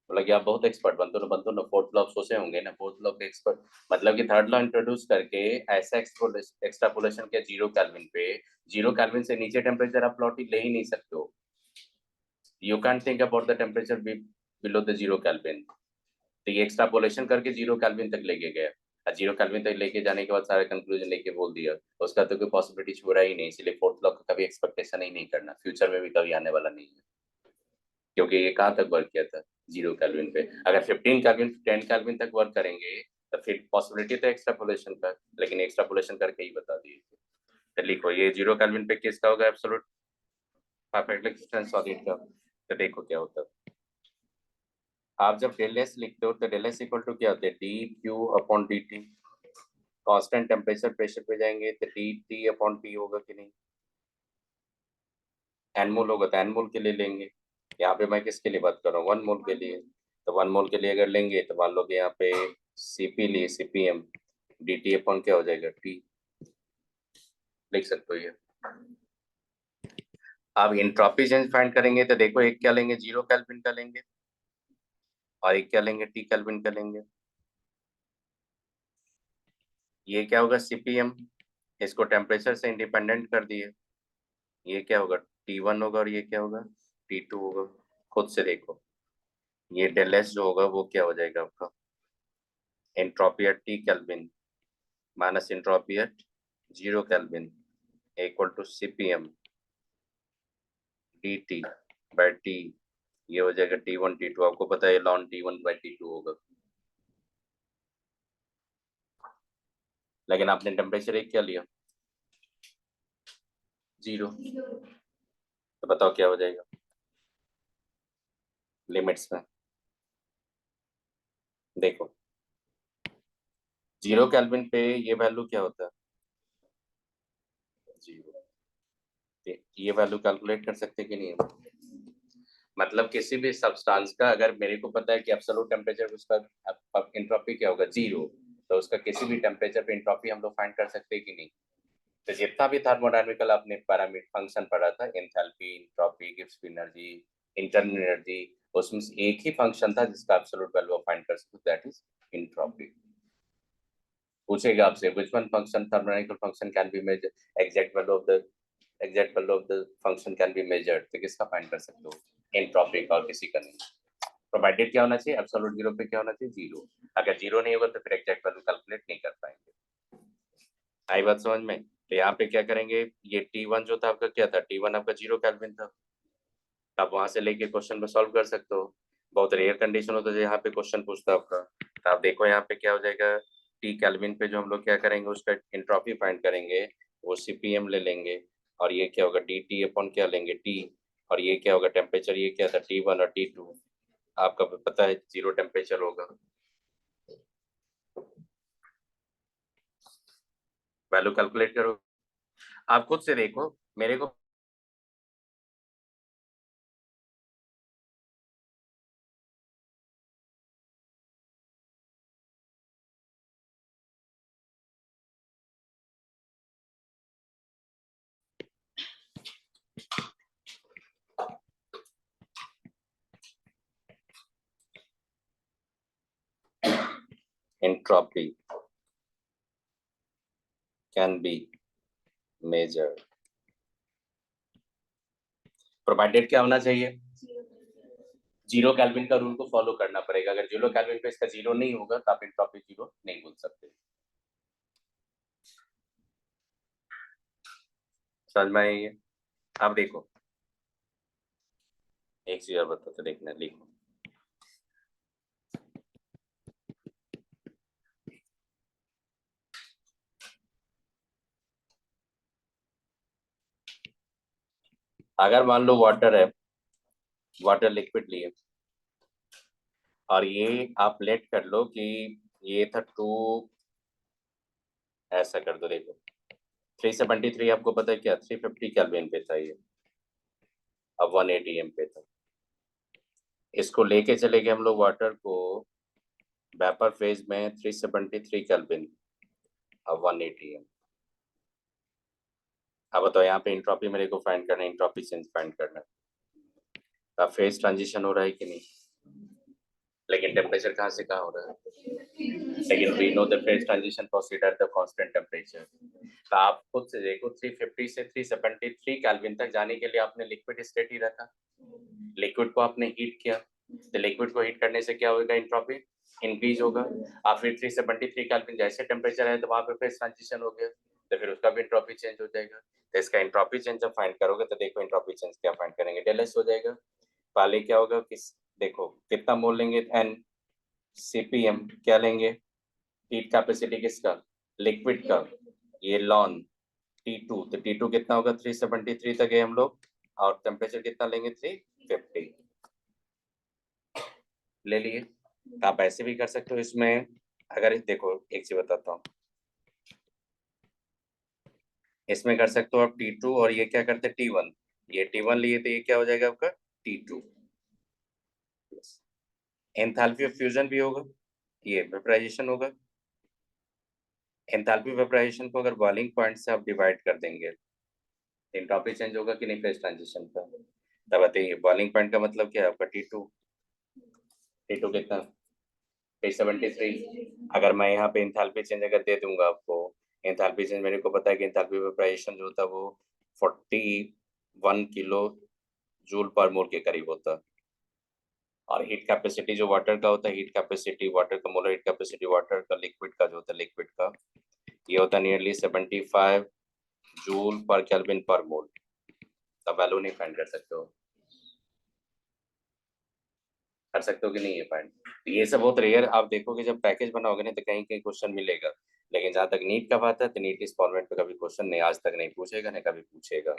बोला कि आप बहुत एक्सपर्ट बनते हो ना, फोर्थ लॉ सोचे होंगे ना, फोर्थ लॉ के एक्सपर्ट। मतलब कि थर्ड लॉ इंट्रोड्यूस करके ऐसा एक्सट्रापोलेशन किया जीरो केल्विन पे, जीरो केल्विन से नीचे टेम्परेचर आप प्लॉट ले ही नहीं सकते हो। You can't think about the temperature below the zero Kelvin. तो ये एक्सट्रापोलेशन करके 0 केल्विन तक लेके गया, और 0 केल्विन तक लेके जाने के बाद सारा कंक्लूजन लेके बोल दिया, उसका तो कोई पॉसिबिलिटी छोड़ा ही नहीं, इसलिए फोर्थ लॉ का कभी एक्सपेक्टेशन ही नहीं करना, फ्यूचर में भी कभी आने वाला नहीं है, क्योंकि ये कहाँ तक वर्क किया था 0 केल्विन पे। अगर 15 केल्विन 10 केल्विन तक वर्क करेंगे तो फिर पॉसिबिलिटी तो एक्सट्रापोलेशन का, लेकिन एक्सट्रापोलेशन करके ही बता दिए। तो लिखो ये 0 केल्विन पे किसका होगा एब्सोल्यूट परफेक्ट एक्सिस्टेंस सॉलिड का। तो देखो क्या होता है, आप जब डेल एस लिखते हो तो डेल एस इक्वल टू क्या होता है, D Q upon D T. Constant temperature pressure पे जाएंगे तो डी टी अपॉन टी होगा कि नहीं, एन मोल होगा तो एन मोल के लिए लेंगे। यहाँ पे मैं किसके लिए बात कर रहा हूँ, 1 मोल के लिए। तो 1 मोल के लिए अगर लेंगे तो मान लो कि यहाँ पे सीपी लिए सीपीएम, डी टी अपॉन क्या हो जाएगा टी, लिख सकते हो ये। अब इंट्रॉपी चेंज फाइंड करेंगे तो देखो एक क्या लेंगे 0 केल्विन का लेंगे, और एक क्या लेंगे टी केल्विन का लेंगे। ये क्या होगा सीपीएम, इसको टेम्परेचर से इंडिपेंडेंट कर दिए, ये क्या होगा T1 होगा, और ये क्या होगा T2 होगा। खुद से देखो ये डेल एस जो होगा वो क्या हो जाएगा आपका, entropy at T kelvin minus entropy at 0 kelvin equal to CPM D T by T, ये हो जाएगा T1 T2, आपको पता है लॉन T1 बाई T2 होगा, लेकिन आपने टेम्परेचर एक क्या लिया 0, तो बताओ क्या हो जाएगा लिमिट्स में। देखो 0 केल्विन पे ये वैल्यू क्या होता है 0, ये वैल्यू कैलकुलेट कर सकते कि नहीं, मतलब किसी भी सब्सटेंस का अगर मेरे को पता है कि एब्सोल्यूट टेम्परेचर उसका एंट्रोपी क्या होगा 0, तो उसका किसी भी टेम्परेचर पे एंट्रोपी हम लोग फाइंड कर सकते हैं कि नहीं। तो जितना भी थर्मोडायनामिकल आपने पैरामीटर फंक्शन पढ़ा था, enthalpy, entropy, Gibbs energy, internal energy, उसमें से एक ही फंक्शन था जिसका एब्सोल्यूट वैल्यू आप फाइंड कर सकते हो, दैट इज एंट्रोपी। पूछेगा आपसे which one function thermodynamical function can be measure exact value of the function can be measured, तो किसका फाइंड कर सकते हो एंट्रोपी का, और किसी का नहीं। प्रोवाइडेड क्या होना चाहिए एब्सोल्यूट 0 पे क्या होना चाहिए 0, अगर 0 नहीं होगा तो फिर एग्जैक्ट वैल्यू कैलकुलेट नहीं कर पाएंगे। आई बात समझ में। तो यहाँ पे क्या करेंगे, ये T1 जो था आपका क्या था, T1 आपका 0 केल्विन था, आप वहां से लेके क्वेश्चन में सॉल्व कर सकते हो। बहुत रेयर कंडीशन होता है यहाँ पे क्वेश्चन पूछता है आपका, तो आप देखो यहाँ पे क्या हो जाएगा, टी केल्विन पे जो हम लोग क्या करेंगे उसका एंट्रोपी फाइंड करेंगे, वो सीपीएम ले लेंगे, और ये क्या होगा डी टी अपॉन क्या लेंगे टी, और ये क्या होगा टेम्परेचर, ये क्या था T1 और T2, आपका पता है 0 टेम्परेचर होगा। वैल्यू कैलकुलेट करो, आप खुद से देखो मेरे को। entropy can be measured, provided क्या होना चाहिए 0 केल्विन का रूल को फॉलो करना पड़ेगा, अगर 0 केल्विन पे इसका 0 नहीं होगा तो आप एंट्रोपी 0 नहीं बोल सकते। समझ में आई है। अब देखो एक चीज और बताते देखना, लिखो अगर मान लो वाटर है, वाटर लिक्विड लिए, और ये आप लेट कर लो कि ये था 2, ऐसा कर दो देखो 373 आपको पता है क्या 350 केल्विन पे था ये, अब 180 एम पे था, इसको लेके चले गए हम लोग वाटर को वेपर फेज में 373 केल्विन, अब 180 एम। अब बताओ यहाँ पे इंट्रोपी मेरे को फाइंड करना है, इंट्रोपी चेंज फाइंड करना है, अब फेज ट्रांजिशन हो रहा है कि नहीं, लेकिन टेम्परेचर कहाँ से कहाँ हो रहा है, लेकिन we know the phase transition proceed at the constant temperature. तो आप खुद से देखो 350 से 373 केल्विन तक जाने के लिए आपने लिक्विड स्टेट ही रखा, लिक्विड को आपने हीट किया, तो लिक्विड को हीट करने से क्या होगा एंट्रोपी इंक्रीज होगा। और फिर 373 केल्विन जैसे टेम्परेचर है तो वहां पे फेज ट्रांजिशन हो गया, तो फिर उसका भी एंट्रोपी चेंज हो जाएगा। तो इसका एंट्रोपी चेंज जब फाइंड करोगे तो देखो एंट्रोपी चेंज क्या फाइंड करेंगे, डेल एस हो जाएगा। पहले क्या होगा, किस देखो कितना मोल लेंगे, एन सीपीएम क्या लेंगे, हीट कैपेसिटी किसका, लिक्विड का, ये लॉन T2, तो T2 कितना होगा 373 तक है हम लोग, और टेम्परेचर कितना लेंगे 350 ले लिए। आप ऐसे भी कर सकते हो इसमें, अगर देखो एक चीज बताता हूँ, इसमें कर सकते हो आप T2 और ये क्या करते हैं T1, ये T1 लिए तो ये क्या हो जाएगा आपका T2। एंथैल्पी ऑफ फ्यूजन भी होगा, ये वेपराइजेशन होगा। एंथैल्पी वेपराइजेशन को अगर बॉइलिंग पॉइंट से आप डिवाइड कर देंगे, एंट्रोपी चेंज होगा कि नहीं फेज ट्रांजिशन का, तब बताइए बॉइलिंग पॉइंट का मतलब क्या है आपका T2। T2 कितना 373। अगर मैं यहाँ पे एंथैल्पी चेंज अगर दे दूंगा आपको, एंथैल्पी चेंज मेरे को पता है कि एंथैल्पी वेपराइजेशन जो होता है वो 41 किलो जूल पर मोल के करीब होता है। और हीट कैपेसिटी जो वाटर का होता है, हीट कैपेसिटी वाटर का, मोलर हीट कैपेसिटी वाटर का, लिक्विड का जो होता है, लिक्विड का ये होता है नियरली 75 जूल पर केल्विन पर मोल। तब वैल्यू नहीं फाइंड कर सकते हो, कर सकते हो कि नहीं ये फाइंड। ये सब बहुत रेयर आप देखोगे, जब पैकेज बनाओगे ना तो कहीं कहीं क्वेश्चन मिलेगा, लेकिन जहां तक नीट का बात है तो नीट इस फॉर्मेट पे कभी क्वेश्चन नहीं आज तक नहीं पूछेगा, नहीं कभी पूछेगा।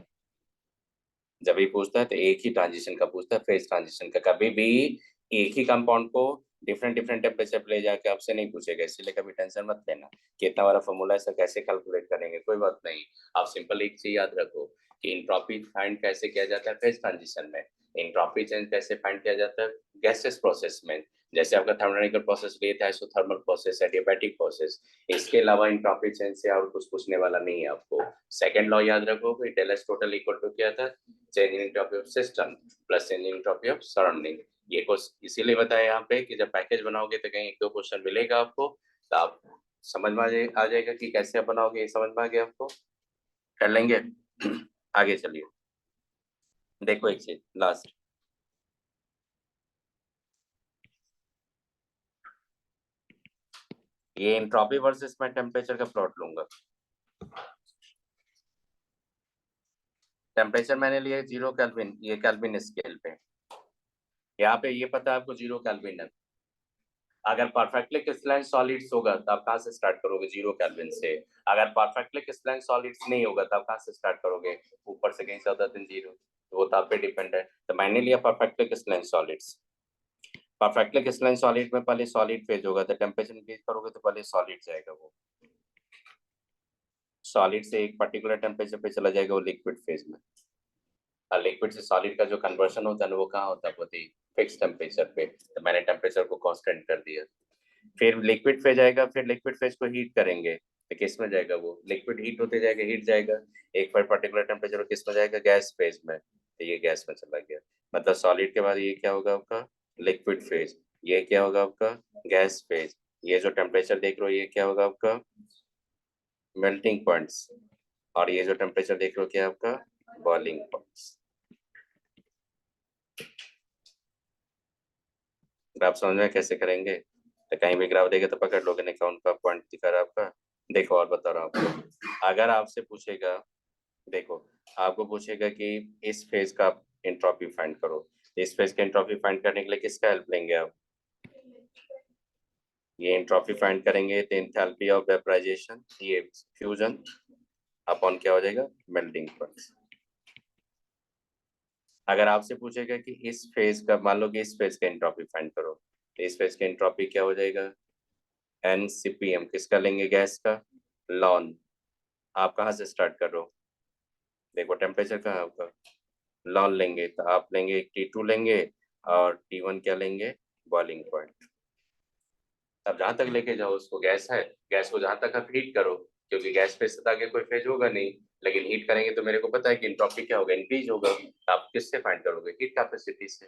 जब भी पूछता है तो एक ही ट्रांजिशन का पूछता है, फेज ट्रांजिशन का। कभी भी एक ही कंपाउंड को डिफरेंट डिफरेंट टेम्परेचर पे ले जाके आपसे नहीं पूछेगा, इसलिए कभी टेंशन मत लेना कि इतना बड़ा फॉर्मूला है सर कैसे कैलकुलेट करेंगे, कोई बात नहीं। आप सिंपल एक चीज याद रखो कि एंट्रोपी फाइंड कैसे किया जाता है फेज ट्रांजिशन में, एंट्रोपी चेंज कैसे फाइंड किया जाता है गैसेस प्रोसेस में। जैसे आपका थर्मोडायनामिकल प्रोसेस लिए थे, आइसोथर्मल प्रोसेस, एडियाबैटिक प्रोसेस, इसके अलावा एंट्रोपी चेंज से और कुछ पूछने वाला नहीं है आपको। सेकंड लॉ याद रखो कि del S total equal to क्या था, change in entropy of system plus change in entropy of surrounding. ये कुछ इसीलिए बताया यहाँ पे कि जब पैकेज बनाओगे तो कहीं एक दो क्वेश्चन मिलेगा आपको, तो आप समझ में आ जाएगा कि कैसे आप बनाओगे, ये समझ में आ गया आपको, कर लेंगे। आगे चलिए, देखो एक चीज लास्ट, ये एंट्रोपी वर्सेस मैं टेम्परेचर का प्लॉट लूंगा। टेम्परेचर मैंने लिया 0 केल्विन, ये केल्विन स्केल पे, यहाँ पे ये पता है आपको 0 केल्विन है। अगर परफेक्टली क्रिस्टलाइन सॉलिड्स होगा तो आप कहाँ से स्टार्ट करोगे 0 केल्विन से। अगर परफेक्टली क्रिस्टलाइन सॉलिड्स नहीं होगा तो आप कहाँ से स्टार्ट करोगे, ऊपर से कहीं से होता है 0, तो वो तो आप पे डिपेंड है। तो मैंने लिया perfectly crystalline solids. Perfectly crystalline solid में पहले सॉलिड फेज होगा, तो टेम्परेचर इंक्रीज करोगे तो पहले सॉलिड जाएगा, वो सॉलिड से एक पर्टिकुलर टेम्परेचर पे चला जाएगा वो लिक्विड फेज में। और लिक्विड से सॉलिड का जो कन्वर्शन होता है ना वो कहाँ होता है, वो फिक्स टेम्परेचर पे, तो मैंने टेम्परेचर को कांस्टेंट कर दिया। फिर लिक्विड फेज आएगा, फिर लिक्विड फेज को हीट करेंगे तो किस में जाएगा, वो लिक्विड हीट होते जाएगा, हीट जाएगा एक पर पर्टिकुलर टेम्परेचर किस में जाएगा, गैस फेज में, तो ये गैस में चला गया। मतलब सॉलिड के बाद ये क्या होगा आपका लिक्विड फेज, ये क्या होगा आपका गैस फेज, ये जो टेम्परेचर देख रहे हो ये क्या होगा आपका मेल्टिंग पॉइंट्स, और ये जो टेम्परेचर देख रहे हो क्या आपका बॉइलिंग पॉइंट्स। ग्राफ समझ में कैसे करेंगे, तो कहीं भी ग्राफ देगा तो पकड़ लोगे, नहीं कौन का पॉइंट दिखा रहा है आपका। देखो और बता रहा हूँ आपको, अगर आपसे पूछेगा, देखो आपको पूछेगा कि इस फेज का एंट्रोपी फाइंड करो, इस फेज का एंट्रोपी फाइंड करने के लिए किसका हेल्प लेंगे आप, ये एंट्रोपी फाइंड करेंगे तो एंथैल्पी ऑफ वेपराइजेशन, ये फ्यूजन अपॉन क्या हो जाएगा मेल्टिंग पॉइंट। अगर आपसे पूछेगा कि इस फेज का, मान लो कि इस फेज का एंट्रोपी फाइंड करो, तो इस फेज का एंट्रोपी क्या हो जाएगा NCPM, किसका लेंगे गैस का, लॉन। आप कहाँ से स्टार्ट कर रहे हो, देखो टेम्परेचर कहाँ है आपका, लॉन लेंगे तो आप लेंगे T2 लेंगे, और T1 क्या लेंगे बॉइलिंग पॉइंट। अब जहां तक लेके जाओ उसको, गैस है, गैस को जहां तक आप हीट करो, क्योंकि गैस फेज से आगे कोई फेज होगा नहीं, लेकिन हीट करेंगे तो मेरे को पता है कि एंट्रोपी क्या होगा इंक्रीज होगा। आप किससे फाइंड करोगे हीट कैपेसिटी से,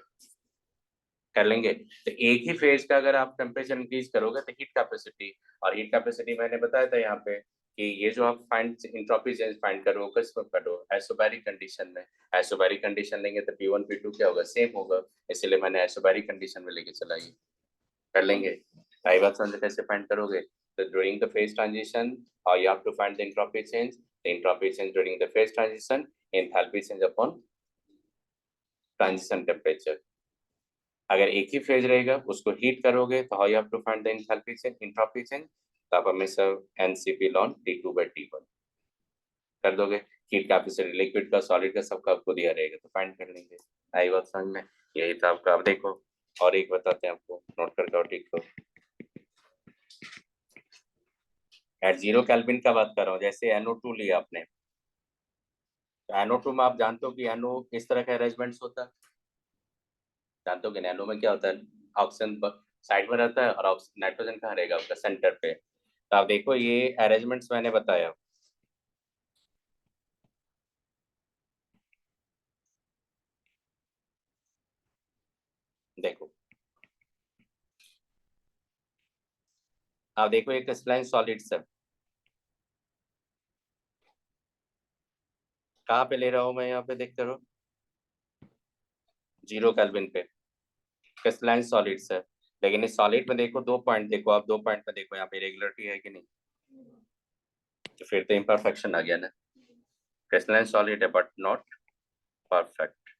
कर लेंगे। तो एक ही फेज का अगर आप टेम्परेचर इंक्रीज करोगे तो हीट कैपेसिटी, और हीट कैपेसिटी मैंने बताया था यहाँ पे कि ये जो आप फाइंड एंट्रोपी चेंज फाइंड करो किस में करो, आइसोबैरिक कंडीशन में। आइसोबैरिक कंडीशन लेंगे तो P1 P2 क्या होगा सेम होगा, इसलिए मैंने आइसोबैरिक कंडीशन में लेके चला, ये कर लेंगे। आई बात समझ कैसे फाइंड करोगे? तो during the phase transition you have to find the entropy change, the entropy change during the phase transition, enthalpy change upon transition temperature. अगर एक ही फेज रहेगा उसको हीट करोगे तो how you have to find the enthalpy change, entropy change, तो आप हमेशा एनसीपी लॉन T2/T1 कर दोगे। हीट कैपेसिटी लिक्विड का सॉलिड का सबका आपको दिया रहेगा तो फाइंड कर लेंगे। आई बात समझ में? यही था आपका। अब देखो और एक बताते हैं आपको, नोट करके और ठीक करो। एट 0 केल्विन का बात कर रहा हूँ। जैसे NO2 लिया आपने, तो NO2 में आप जानते हो कि NO किस तरह का अरेंजमेंट्स होता है? जानते हो कि NO में क्या होता है? ऑक्सीजन साइड में रहता है और नाइट्रोजन कहाँ रहेगा? आपका सेंटर पे। तो आप देखो ये अरेंजमेंट्स मैंने बताया, देखो आप देखो एक क्रिस्टलाइन सॉलिड सब कहाँ पे ले रहा हूँ मैं, यहाँ पे देखते रहो 0 केल्विन पे क्रिस्टलाइन सॉलिड्स है। लेकिन इस सॉलिड में देखो दो पॉइंट, देखो आप दो पॉइंट में देखो यहाँ पे रेगुलरिटी है कि नहीं? तो फिर तो इम्परफेक्शन आ गया ना। क्रिस्टलाइन सॉलिड है बट नॉट परफेक्ट।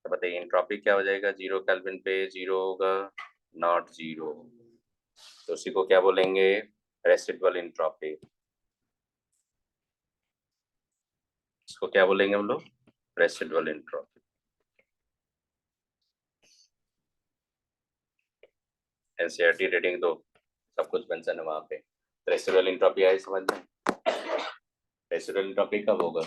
तो बताइए एंट्रोपी क्या हो जाएगा? 0 केल्विन पे 0 होगा, नॉट 0। तो उसी को क्या बोलेंगे? Residual entropy. इसको क्या बोलेंगे हम लोग? Residual entropy. एनसीईआरटी रीडिंग दो, सब कुछ मेंशन है वहां पे। रेसिडुअल एंट्रोपी आई समझ में? रेसिडुअल एंट्रोपी कब होगा?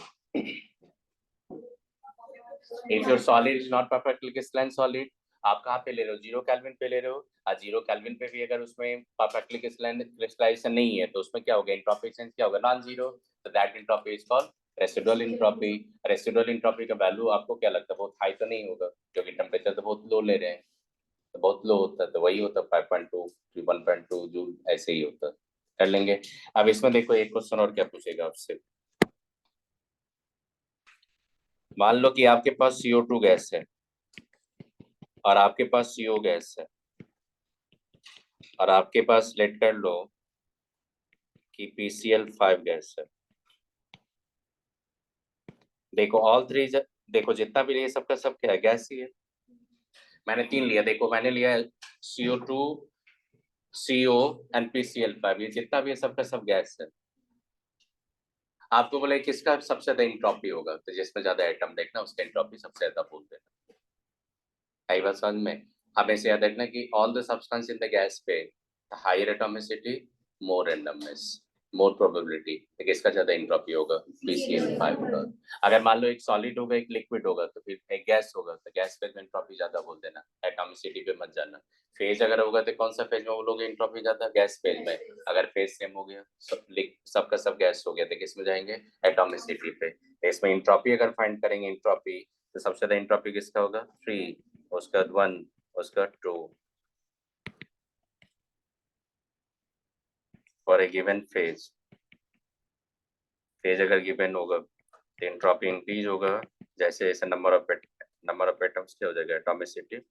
If your solid is not perfectly crystalline solid, आप कहाँ पे ले रहे हो? 0 केल्विन पे ले रहे हो। और 0 केल्विन पे भी अगर उसमें परफेक्टली क्रिस्टलाइजेशन नहीं है तो उसमें क्या होगा? एंट्रोपी चेंज क्या होगा? Non zero. तो that entropy is called residual entropy. Residual entropy का वैल्यू आपको क्या लगता है? बहुत हाई तो नहीं होगा क्योंकि टेम्परेचर तो बहुत लो ले रहे हैं, तो बहुत लो होता है, तो वही होता है 5.2 1.2 जूल, ऐसे ही होता है। कर लेंगे। अब इसमें देखो एक क्वेश्चन और क्या पूछेगा आपसे। मान लो कि आपके पास CO2 गैस है और आपके पास CO गैस है और आपके पास लेट कर लो कि PCl5 गैस है। देखो ऑल थ्री, देखो जितना भी ये सबका सब क्या है? गैस ही है। मैंने तीन लिया, देखो मैंने लिया CO2, CO एंड PCl5, ये जितना भी है सबका सब गैस है। आपको बोले किसका सबसे ज्यादा इंट्रोपी होगा, तो जिसमें ज्यादा एटम देखना उसका इंट्रोपी सबसे ज्यादा बोल देना। आई बात समझ में? हमें से याद रखना कि all the substance in the gas पे हायर एटॉमिसिटी, मोर randomness, मोर प्रोबेबिलिटी, तो किसका ज्यादा इंट्रोपी होगा? PCl5 का। अगर मान लो एक सॉलिड होगा एक लिक्विड होगा तो फिर एक गैस होगा, तो गैस पे इंट्रोपी ज्यादा बोल देना, एटॉमिसिटी पे मत जाना। फेज अगर होगा तो कौन सा फेज में बोलोगे इंट्रोपी ज्यादा? गैस फेज में। अगर फेज सेम हो गया, सबका सब गैस हो गया, तो किस में जाएंगे? एटॉमिसिटी पे। इसमें इंट्रोपी अगर फाइंड करेंगे इंट्रोपी, तो सबसे ज्यादा इंट्रोपी किसका होगा? 3, उसका 1, उसका 2 for a given phase. Phase अगर गिवन होगा तो एंट्रोपी इंक्रीज होगा जैसे जैसे नंबर ऑफ एटम्स क्या हो जाएगा? एटॉमिसिटी।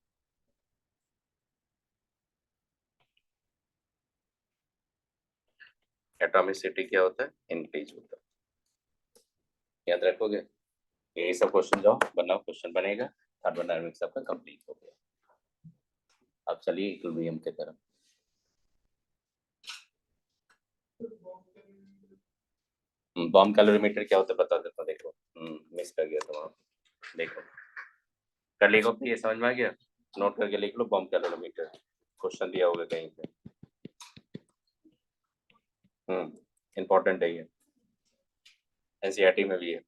एटॉमिसिटी क्या होता है? इंक्रीज होता है। याद रखोगे? यही सब क्वेश्चन जाओ बनाओ, क्वेश्चन बनेगा। थर्मोडायनामिक्स आपका कंप्लीट हो गया। अब चलिए इक्विलिब्रियम की तरफ। बॉम्ब कैलोरीमीटर क्या होता है बता देता हूँ, देखो मिस कर गया था वहाँ पे। देखो कर लिखो, ये समझ में आ गया? नोट करके लिख लो बॉम्ब कैलोरीमीटर, क्वेश्चन दिया होगा कहीं पे। इम्पोर्टेंट है ये, एनसीईआरटी में भी है।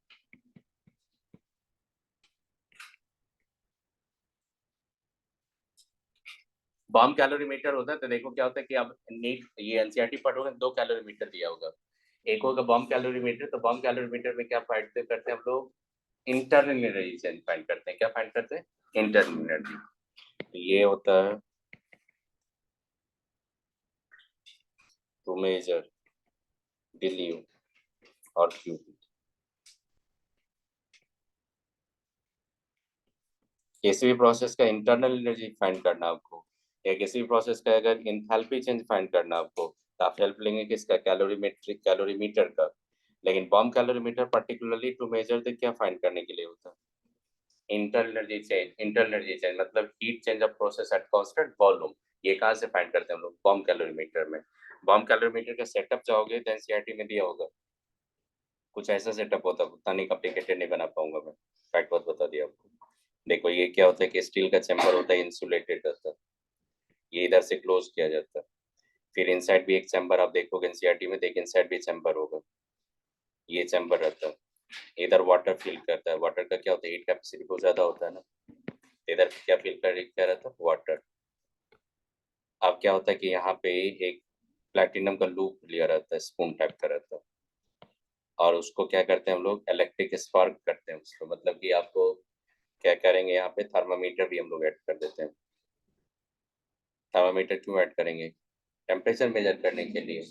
बॉम्ब कैलोरीमीटर होता है तो देखो क्या होता है कि अब नीट ये एनसीईआरटी पढ़ होगा, 2 कैलोरीमीटर दिया होगा। एक होगा बॉम्ब कैलोरीमीटर, तो बॉम्ब कैलोरीमीटर में क्या फाइंड करते हैं हम लोग? इंटरनल एनर्जी फाइंड करते हैं। क्या फाइंड करते हैं? Internal energy. तो ये होता है टू मेजर डील्यू और क्यू। किसी भी प्रोसेस का इंटरनल एनर्जी फाइंड करना आपको, या किसी प्रोसेस का अगर इंथैल्पी चेंज फाइंड करना आपको, तो आप हेल्प लेंगे किसका, कैलोरीमीटर का। लेकिन bomb calorimeter particularly to measure the क्या फाइंड करने के लिए होता है, इंटरनल एनर्जी चेंज मतलब heat change of process at constant volume. ये कहाँ से फाइंड करते हैं हम लोग, बॉम्ब कैलोरीमीटर में। बॉम्ब कैलोरीमीटर का सेटअप चाहोगे तो एनसीईआरटी में दिया होगा, कुछ ऐसा सेटअप होता है, उतना नहीं कॉम्प्लिकेटेड नहीं बना पाऊंगा मैं, फैक्ट बहुत बता दिया आपको। देखो ये क्या होता है कि स्टील का चैम्बर होता है, इंसुलेटेड रहता है, ये इधर से क्लोज किया जाता है। फिर इनसाइड भी एक चैम्बर आप देखोगे एनसीईआरटी में, देखिए इनसाइड भी चैम्बर होगा, ये चैम्बर रहता है। इधर वाटर फिल करता है, वाटर का क्या होता है, हीट कैपेसिटी बहुत ज्यादा होता है ना, इधर क्या फिल कर क्या रहता है, वाटर। अब क्या होता है कि यहाँ पे एक प्लैटिनम का लूप लिया रहता है, स्पून टाइप का रहता है, और उसको क्या करते हैं हम लोग, इलेक्ट्रिक स्पार्क करते हैं उसको, मतलब कि आपको क्या करेंगे, यहाँ पे थर्मामीटर भी हम लोग ऐड कर देते हैं। थर्मामीटर क्यों ऐड करेंगे, टेम्परेचर मेजर करने के लिए।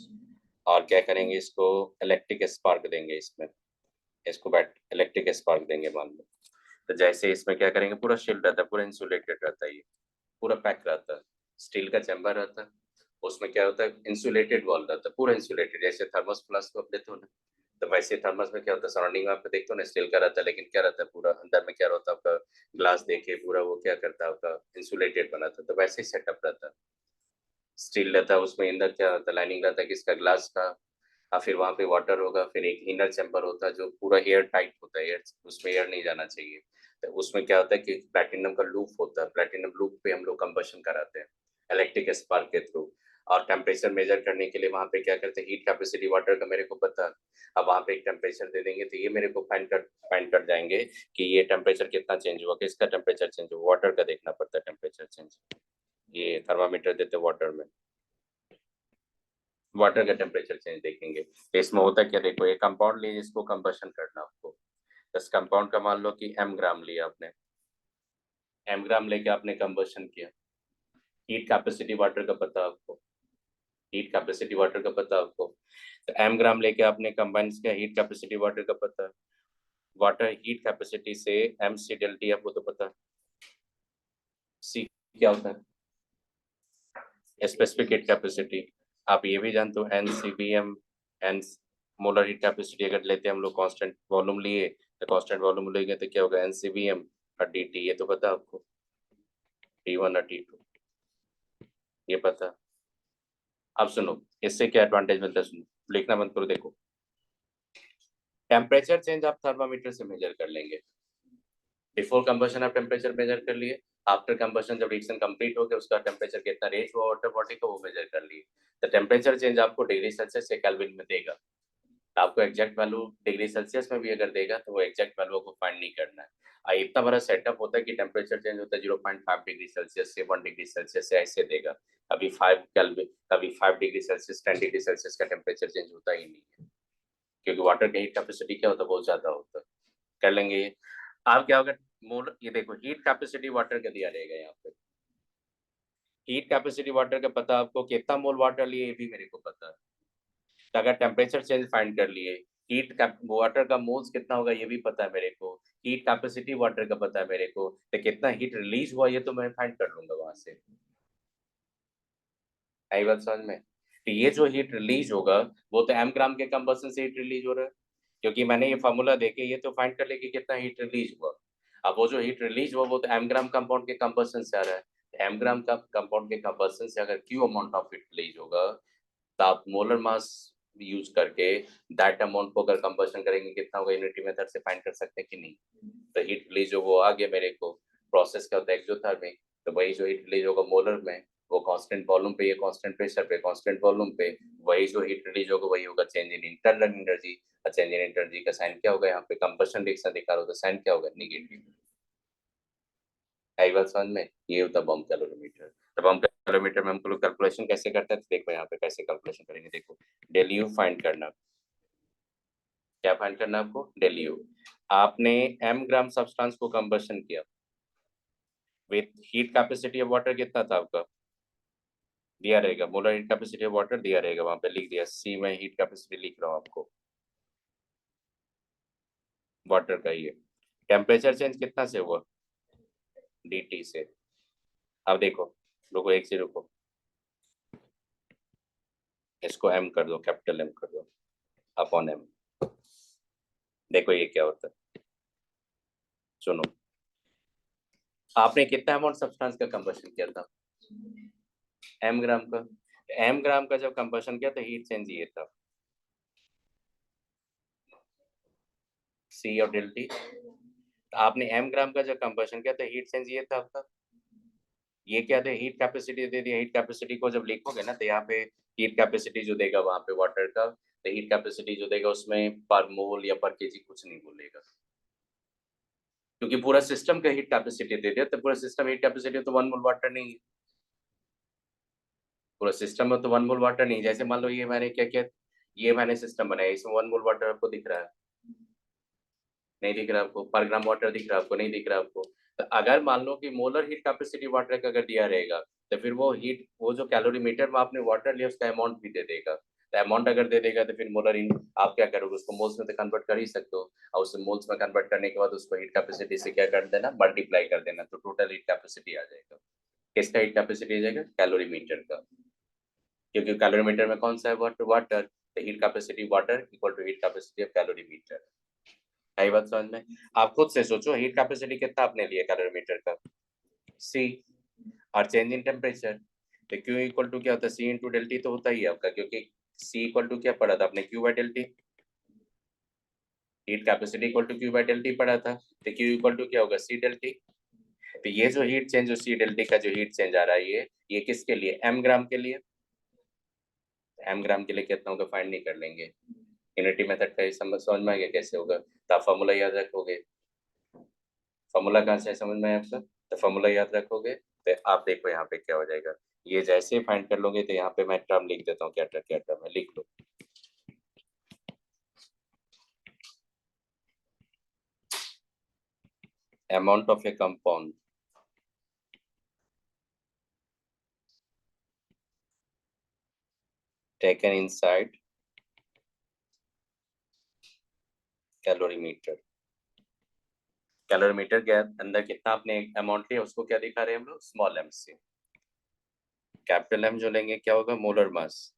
और क्या करेंगे, इसको इलेक्ट्रिक स्पार्क देंगे इसमें, इसको बैट इलेक्ट्रिक स्पार्क देंगे मान लो। तो जैसे इसमें क्या करेंगे, पूरा शील्ड रहता है, पूरा इंसुलेटेड रहता है, ये पूरा पैक रहता है, स्टील का चैम्बर रहता है, उसमें क्या होता है, इंसुलेटेड वॉल रहता है, पूरा इंसुलेटेड, जैसे थर्मस फ्लास्क को आप लेते हो ना, तो वैसे थर्मस में क्या होता है, सराउंडिंग में आप देखते हो ना स्टील का रहता है, लेकिन क्या रहता है पूरा अंदर में क्या रहता है आपका, ग्लास देके पूरा वो क्या करता है आपका इंसुलेटेड बनाता है, तो वैसे ही सेटअप रहता है। स्टील रहता है, उसमें अंदर क्या रहता है, लाइनिंग रहता है किसका, ग्लास का। और फिर वहां पे वाटर होगा, फिर एक इनर चैम्बर होता है जो पूरा एयर टाइट होता है, एयर उसमें एयर नहीं जाना चाहिए। तो उसमें क्या होता है कि प्लैटिनम का लूप होता है, प्लैटिनम लूप पे हम लोग कंबशन कराते हैं इलेक्ट्रिक स्पार्क के थ्रू। और टेम्परेचर मेजर करने के लिए वहां पे क्या करते हैं, हीट कैपेसिटी वाटर का मेरे को पता है, अब वहां पे एक टेम्परेचर दे देंगे तो ये मेरे को फाइंड कर जाएंगे कि ये टेम्परेचर कितना चेंज हुआ, किसका टेम्परेचर चेंज हुआ, वाटर का देखना पड़ता है टेम्परेचर चेंज। ये थर्मामीटर देते वाटर में, वाटर का टेम्परेचर चेंज देखेंगे। तो इसमें होता क्या, देखो ये कंपाउंड लिए इसको कंबशन करना आपको, इस कंपाउंड का मान लो कि एम ग्राम लिया आपने, एम ग्राम लेके आपने कंबशन किया, हीट कैपेसिटी वाटर का पता आपको, हीट कैपेसिटी वाटर का पता आपको, तो एम ग्राम लेके आपने कंबाइन किया, हीट कैपेसिटी वाटर का पता है, वाटर हीट कैपेसिटी से एम सी डेल टी आपको तो पता है, सी क्या होता है, स्पेसिफिक हीट कैपेसिटी। आप ये भी जानते हो N C B M, N molar heat capacity अगर लेते हैं हम लोग, कांस्टेंट वॉल्यूम लिए तो कांस्टेंट वॉल्यूम लेंगे तो क्या होगा, एन सी बी एम और डी टी, ये तो पता आपको, टी वन और टी टू, ये पता। अब सुनो इससे क्या एडवांटेज मिलता है, सुनो, लिखना मत करो, देखो टेम्परेचर चेंज आप थर्मामीटर से मेजर कर लेंगे, बिफोर कंबशन आप टेम्परेचर मेजर कर लिए, आफ्टर कंबशन जब रिएक्शन कंप्लीट हो गया उसका टेम्परेचर कितना रेंज हुआ वाटर बॉडी का वो मेजर कर लिए। तो टेम्परेचर चेंज आपको डिग्री सेल्सियस या केल्विन में देगा, तो आपको एग्जैक्ट वैल्यू डिग्री सेल्सियस में भी अगर देगा तो वो एग्जैक्ट वैल्यू को फाइंड नहीं करना है। इतना बड़ा सेटअप होता है कि टेम्परेचर चेंज होता है 0.5 डिग्री सेल्सियस से 1 डिग्री सेल्सियस से, ऐसे देगा। कभी 5 केल्विन, कभी 5 डिग्री सेल्सियस 10 डिग्री सेल्सियस का टेम्परेचर चेंज होता ही नहीं है, क्योंकि वाटर का हीट कैपेसिटी क्या होता है, बहुत ज्यादा होता है। कर लेंगे ये। आप क्या होगा, मोल ये देखो हीट कैपेसिटी वाटर का दिया रहेगा यहाँ पे, हीट कैपेसिटी वाटर का पता आपको, कितना मोल वाटर लिए ये भी मेरे को पता है। तो अगर टेम्परेचर चेंज फाइंड कर लिए, हीट वाटर का मोल्स कितना होगा ये भी पता है मेरे को, हीट कैपेसिटी वाटर का पता है मेरे को, तो कितना हीट रिलीज हुआ ये तो मैं फाइंड कर लूंगा वहां से। आई बात समझ में, तो ये जो हीट रिलीज होगा वो तो एम ग्राम के कंबसन से हीट रिलीज हो रहा है, क्योंकि मैंने ये फार्मूला देके ये तो फाइंड कर ले कि कितना हीट रिलीज हुआ। अब वो जो हीट रिलीज हुआ वो तो एम ग्राम कंपाउंड के कंबसन से आ रहा है, एम ग्राम का कंपाउंड के कंबसन से अगर Q amount of heat release होगा, तो आप मोलर मास यूज करके दैट अमाउंट को अगर कंबशन करेंगे कितना होगा, यूनिटी मेथड से फाइंड कर सकते हैं कि नहीं। तो हीट रिलीज जो वो आ गया मेरे को, प्रोसेस क्या होता है एक्सोथर्मिक, तो वही जो हीट रिलीज होगा मोलर में, वो कांस्टेंट वॉल्यूम पे, ये कांस्टेंट प्रेशर पे, कांस्टेंट वॉल्यूम पे, वही जो हीट रिलीज होगा वही होगा change in internal energy. Change in energy का साइन क्या होगा, यहाँ पे कंबशन रिएक्शन दिखा रहा हो तो साइन क्या होगा, नेगेटिव। आई बात समझ में, ये होता है बम कैलोरीमीटर। तो बम कैलोरीमीटर में हम लोग कैलकुलेशन कैसे करते हैं, तो देखो यहाँ पे कैसे कैलकुलेशन करेंगे, देखो डेल यू फाइंड करना, क्या फाइंड करना आपको, डेल यू। आपने एम ग्राम सब्सटेंस को कंबशन किया with heat capacity of water, कितना था आपका, दिया रहेगा, molar heat capacity of water दिया रहेगा, वहां पे लिख दिया, सी में हीट कैपेसिटी लिख रहा हूँ आपको, वाटर का ये टेम्परेचर चेंज कितना से हुआ, dt से। अब देखो रुको एक से रुको, इसको m कर दो, कैपिटल M कर दो अपॉन m। देखो ये क्या होता है, सुनो, आपने कितना अमाउंट सब्सटेंस का कंबशन किया था, m ग्राम का। m ग्राम का जब कंबशन किया तो हीट चेंज ये था C और डेल्टी। आपने m ग्राम का जब कंबशन किया तो हीट चेंज ये था आपका, ये क्या था, हीट कैपेसिटी दे दिया। हीट कैपेसिटी को जब लिखोगे ना तो यहाँ पे हीट कैपेसिटी जो देगा वहां पे वाटर का, तो हीट कैपेसिटी जो देगा उसमें पर मोल या पर केजी कुछ नहीं बोलेगा, क्योंकि पूरा सिस्टम का हीट कैपेसिटी दे दिया। तो पूरा सिस्टम हीट कैपेसिटी तो 1 मोल वाटर नहीं है, पूरा सिस्टम में तो 1 मोल वाटर नहीं। जैसे मान लो ये मैंने क्या किया, ये मैंने सिस्टम बनाया, इसमें 1 मोल वाटर आपको दिख रहा है, नहीं दिख रहा आपको, पर ग्राम वाटर दिख रहा है आपको, नहीं दिख रहा आपको। तो अगर मान लो कि मोलर हीट कैपेसिटी वाटर का अगर दिया रहेगा, तो फिर वो हीट, वो जो कैलोरीमीटर में आपने वाटर लिया उसका अमाउंट भी दे देगा। तो अमाउंट अगर दे देगा तो फिर मोलर इन आप क्या करोगे, उसको मोल्स में तो कन्वर्ट कर ही सकते हो, और उससे मोल्स में कन्वर्ट करने के बाद उसको हीट कैपेसिटी से क्या कर देना, मल्टीप्लाई कर देना, तो टोटल हीट कैपेसिटी आ जाएगा। किसका हीट कैपेसिटी आ जाएगा, कैलोरीमीटर का, क्योंकि कैलोरीमीटर में कौन सा है, वाटर, वाटर। तो heat capacity water equal to heat capacity of calorimeter. आई बात समझ में। आप खुद से सोचो हीट कैपेसिटी कितना आपने लिया कैलोरीमीटर का, सी, और चेंज इन टेम्परेचर, तो क्यू इक्वल टू क्या होता है, सी इंटू डेल्टी तो होता ही है आपका, क्योंकि सी इक्वल टू क्या पढ़ा था आपने, q by del T. Heat capacity equal to q by del T पढ़ा था, तो क्यू इक्वल टू क्या होगा, सी डेल्टी। तो ये जो हीट चेंज, जो सी डेल्टी का जो हीट चेंज आ रहा है, ये किसके लिए, एम ग्राम के लिए। एम ग्राम के लिए कितना होगा फाइंड नहीं कर लेंगे, यूनिटी मेथड का समझ में आ गया कैसे होगा। तो आप फॉर्मूला याद रखोगे, फॉर्मूला कहाँ से समझ में आया आपका, तो फॉर्मूला याद रखोगे। तो आप देखो यहाँ पे क्या हो जाएगा, ये जैसे फाइंड कर लोगे तो यहाँ पे मैं टर्म लिख देता हूँ, क्या टर्म है, लिख लो। Amount of a compound taken inside calorimeter. Calorimeter के अंदर कितना आपने अमाउंट लिया उसको क्या दिखा रहे हैं हम लोग, स्मॉल एम से। कैपिटल एम जो लेंगे क्या होगा, molar mass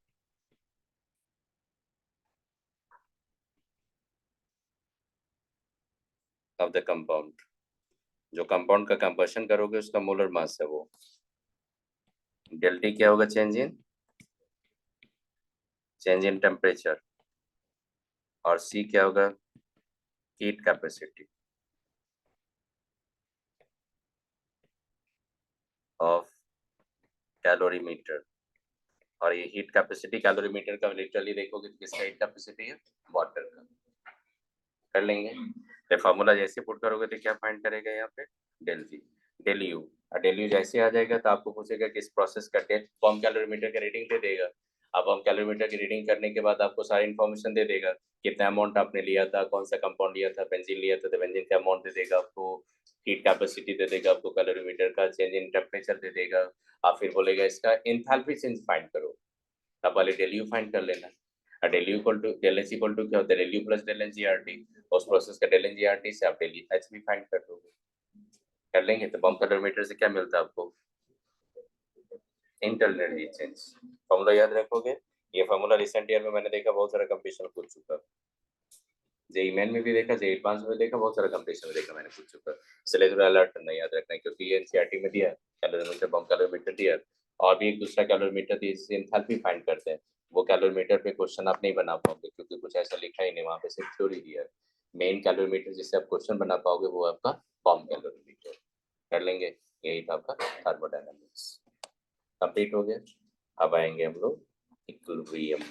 of the compound. जो कंपाउंड का कंबशन करोगे उसका मोलर मास है वो। डेल्टी क्या होगा, चेंज इन टेम्परेचर, और सी क्या होगा, हीट कैपेसिटी ऑफ कैलोरीमीटर। और ये हीट कैपेसिटी कैलोरीमीटर का लिटरली देखोगे तो किसका हीट कैपेसिटी है, वाटर का। कर लेंगे, तो फॉर्मूला जैसे पुट करोगे तो क्या फाइंड करेगा यहाँ पे, डेल जी, डेल यू। और डेल यू जैसे आ जाएगा तो आपको पूछेगा कि इस प्रोसेस का डेट, फॉर्म कैलोरीमीटर का रीडिंग दे देगा। अब हम कैलोरीमीटर की रीडिंग करने के बाद आपको सारी इन्फॉर्मेशन दे देगा, कितना अमाउंट आपने लिया था, कौन सा कंपाउंड लिया था, बेंजीन लिया था तो बेंजीन का अमाउंट दे देगा आपको, हीट कैपेसिटी दे देगा आपको, कैलोरीमीटर का चेंज इन टेम्परेचर दे देगा। आप फिर बोलेगा इसका एंथैल्पी चेंज फाइंड करो, तब पहले डेल यू फाइंड कर लेना। Del U equal to del H equal to क्या होता है, del U plus del N G R T. उस प्रोसेस का del N G R T से आप डेल एच भी फाइंड कर दोगे। कर लेंगे तो बम कैलोरीमीटर से क्या मिलता है आपको, इंटरनल हीट चेंज। फॉर्मूला याद रखोगे, ये फॉर्मूला रिसेंट ईयर में मैंने देखा बहुत सारा कंपटीशन पूछ चुका, जेई मेन में भी देखा, जेई एडवांस में देखा, बहुत सारा कंपटीशन में देखा मैंने पूछ चुका। इसलिए थोड़ा अलर्ट नहीं याद रखना है, क्योंकि ये एनसीईआरटी में दिया कैलोरीमीटर, बम कैलोरीमीटर दिया, और भी एक दूसरा कैलोरीमीटर दिया जिससे एंथैल्पी फाइंड करते हैं। वो कैलोरीमीटर पे क्वेश्चन आप नहीं बना पाओगे, क्योंकि कुछ ऐसा लिखा ही नहीं वहाँ पे, सिर्फ थ्योरी दिया है। मेन कैलोरीमीटर जिससे आप क्वेश्चन बना पाओगे वो आपका बम कैलोरीमीटर। कर लेंगे, यही था आपका थर्मोडायनामिक्स, कंप्लीट हो गया। अब आएंगे हम लोग इक्विलिब्रियम।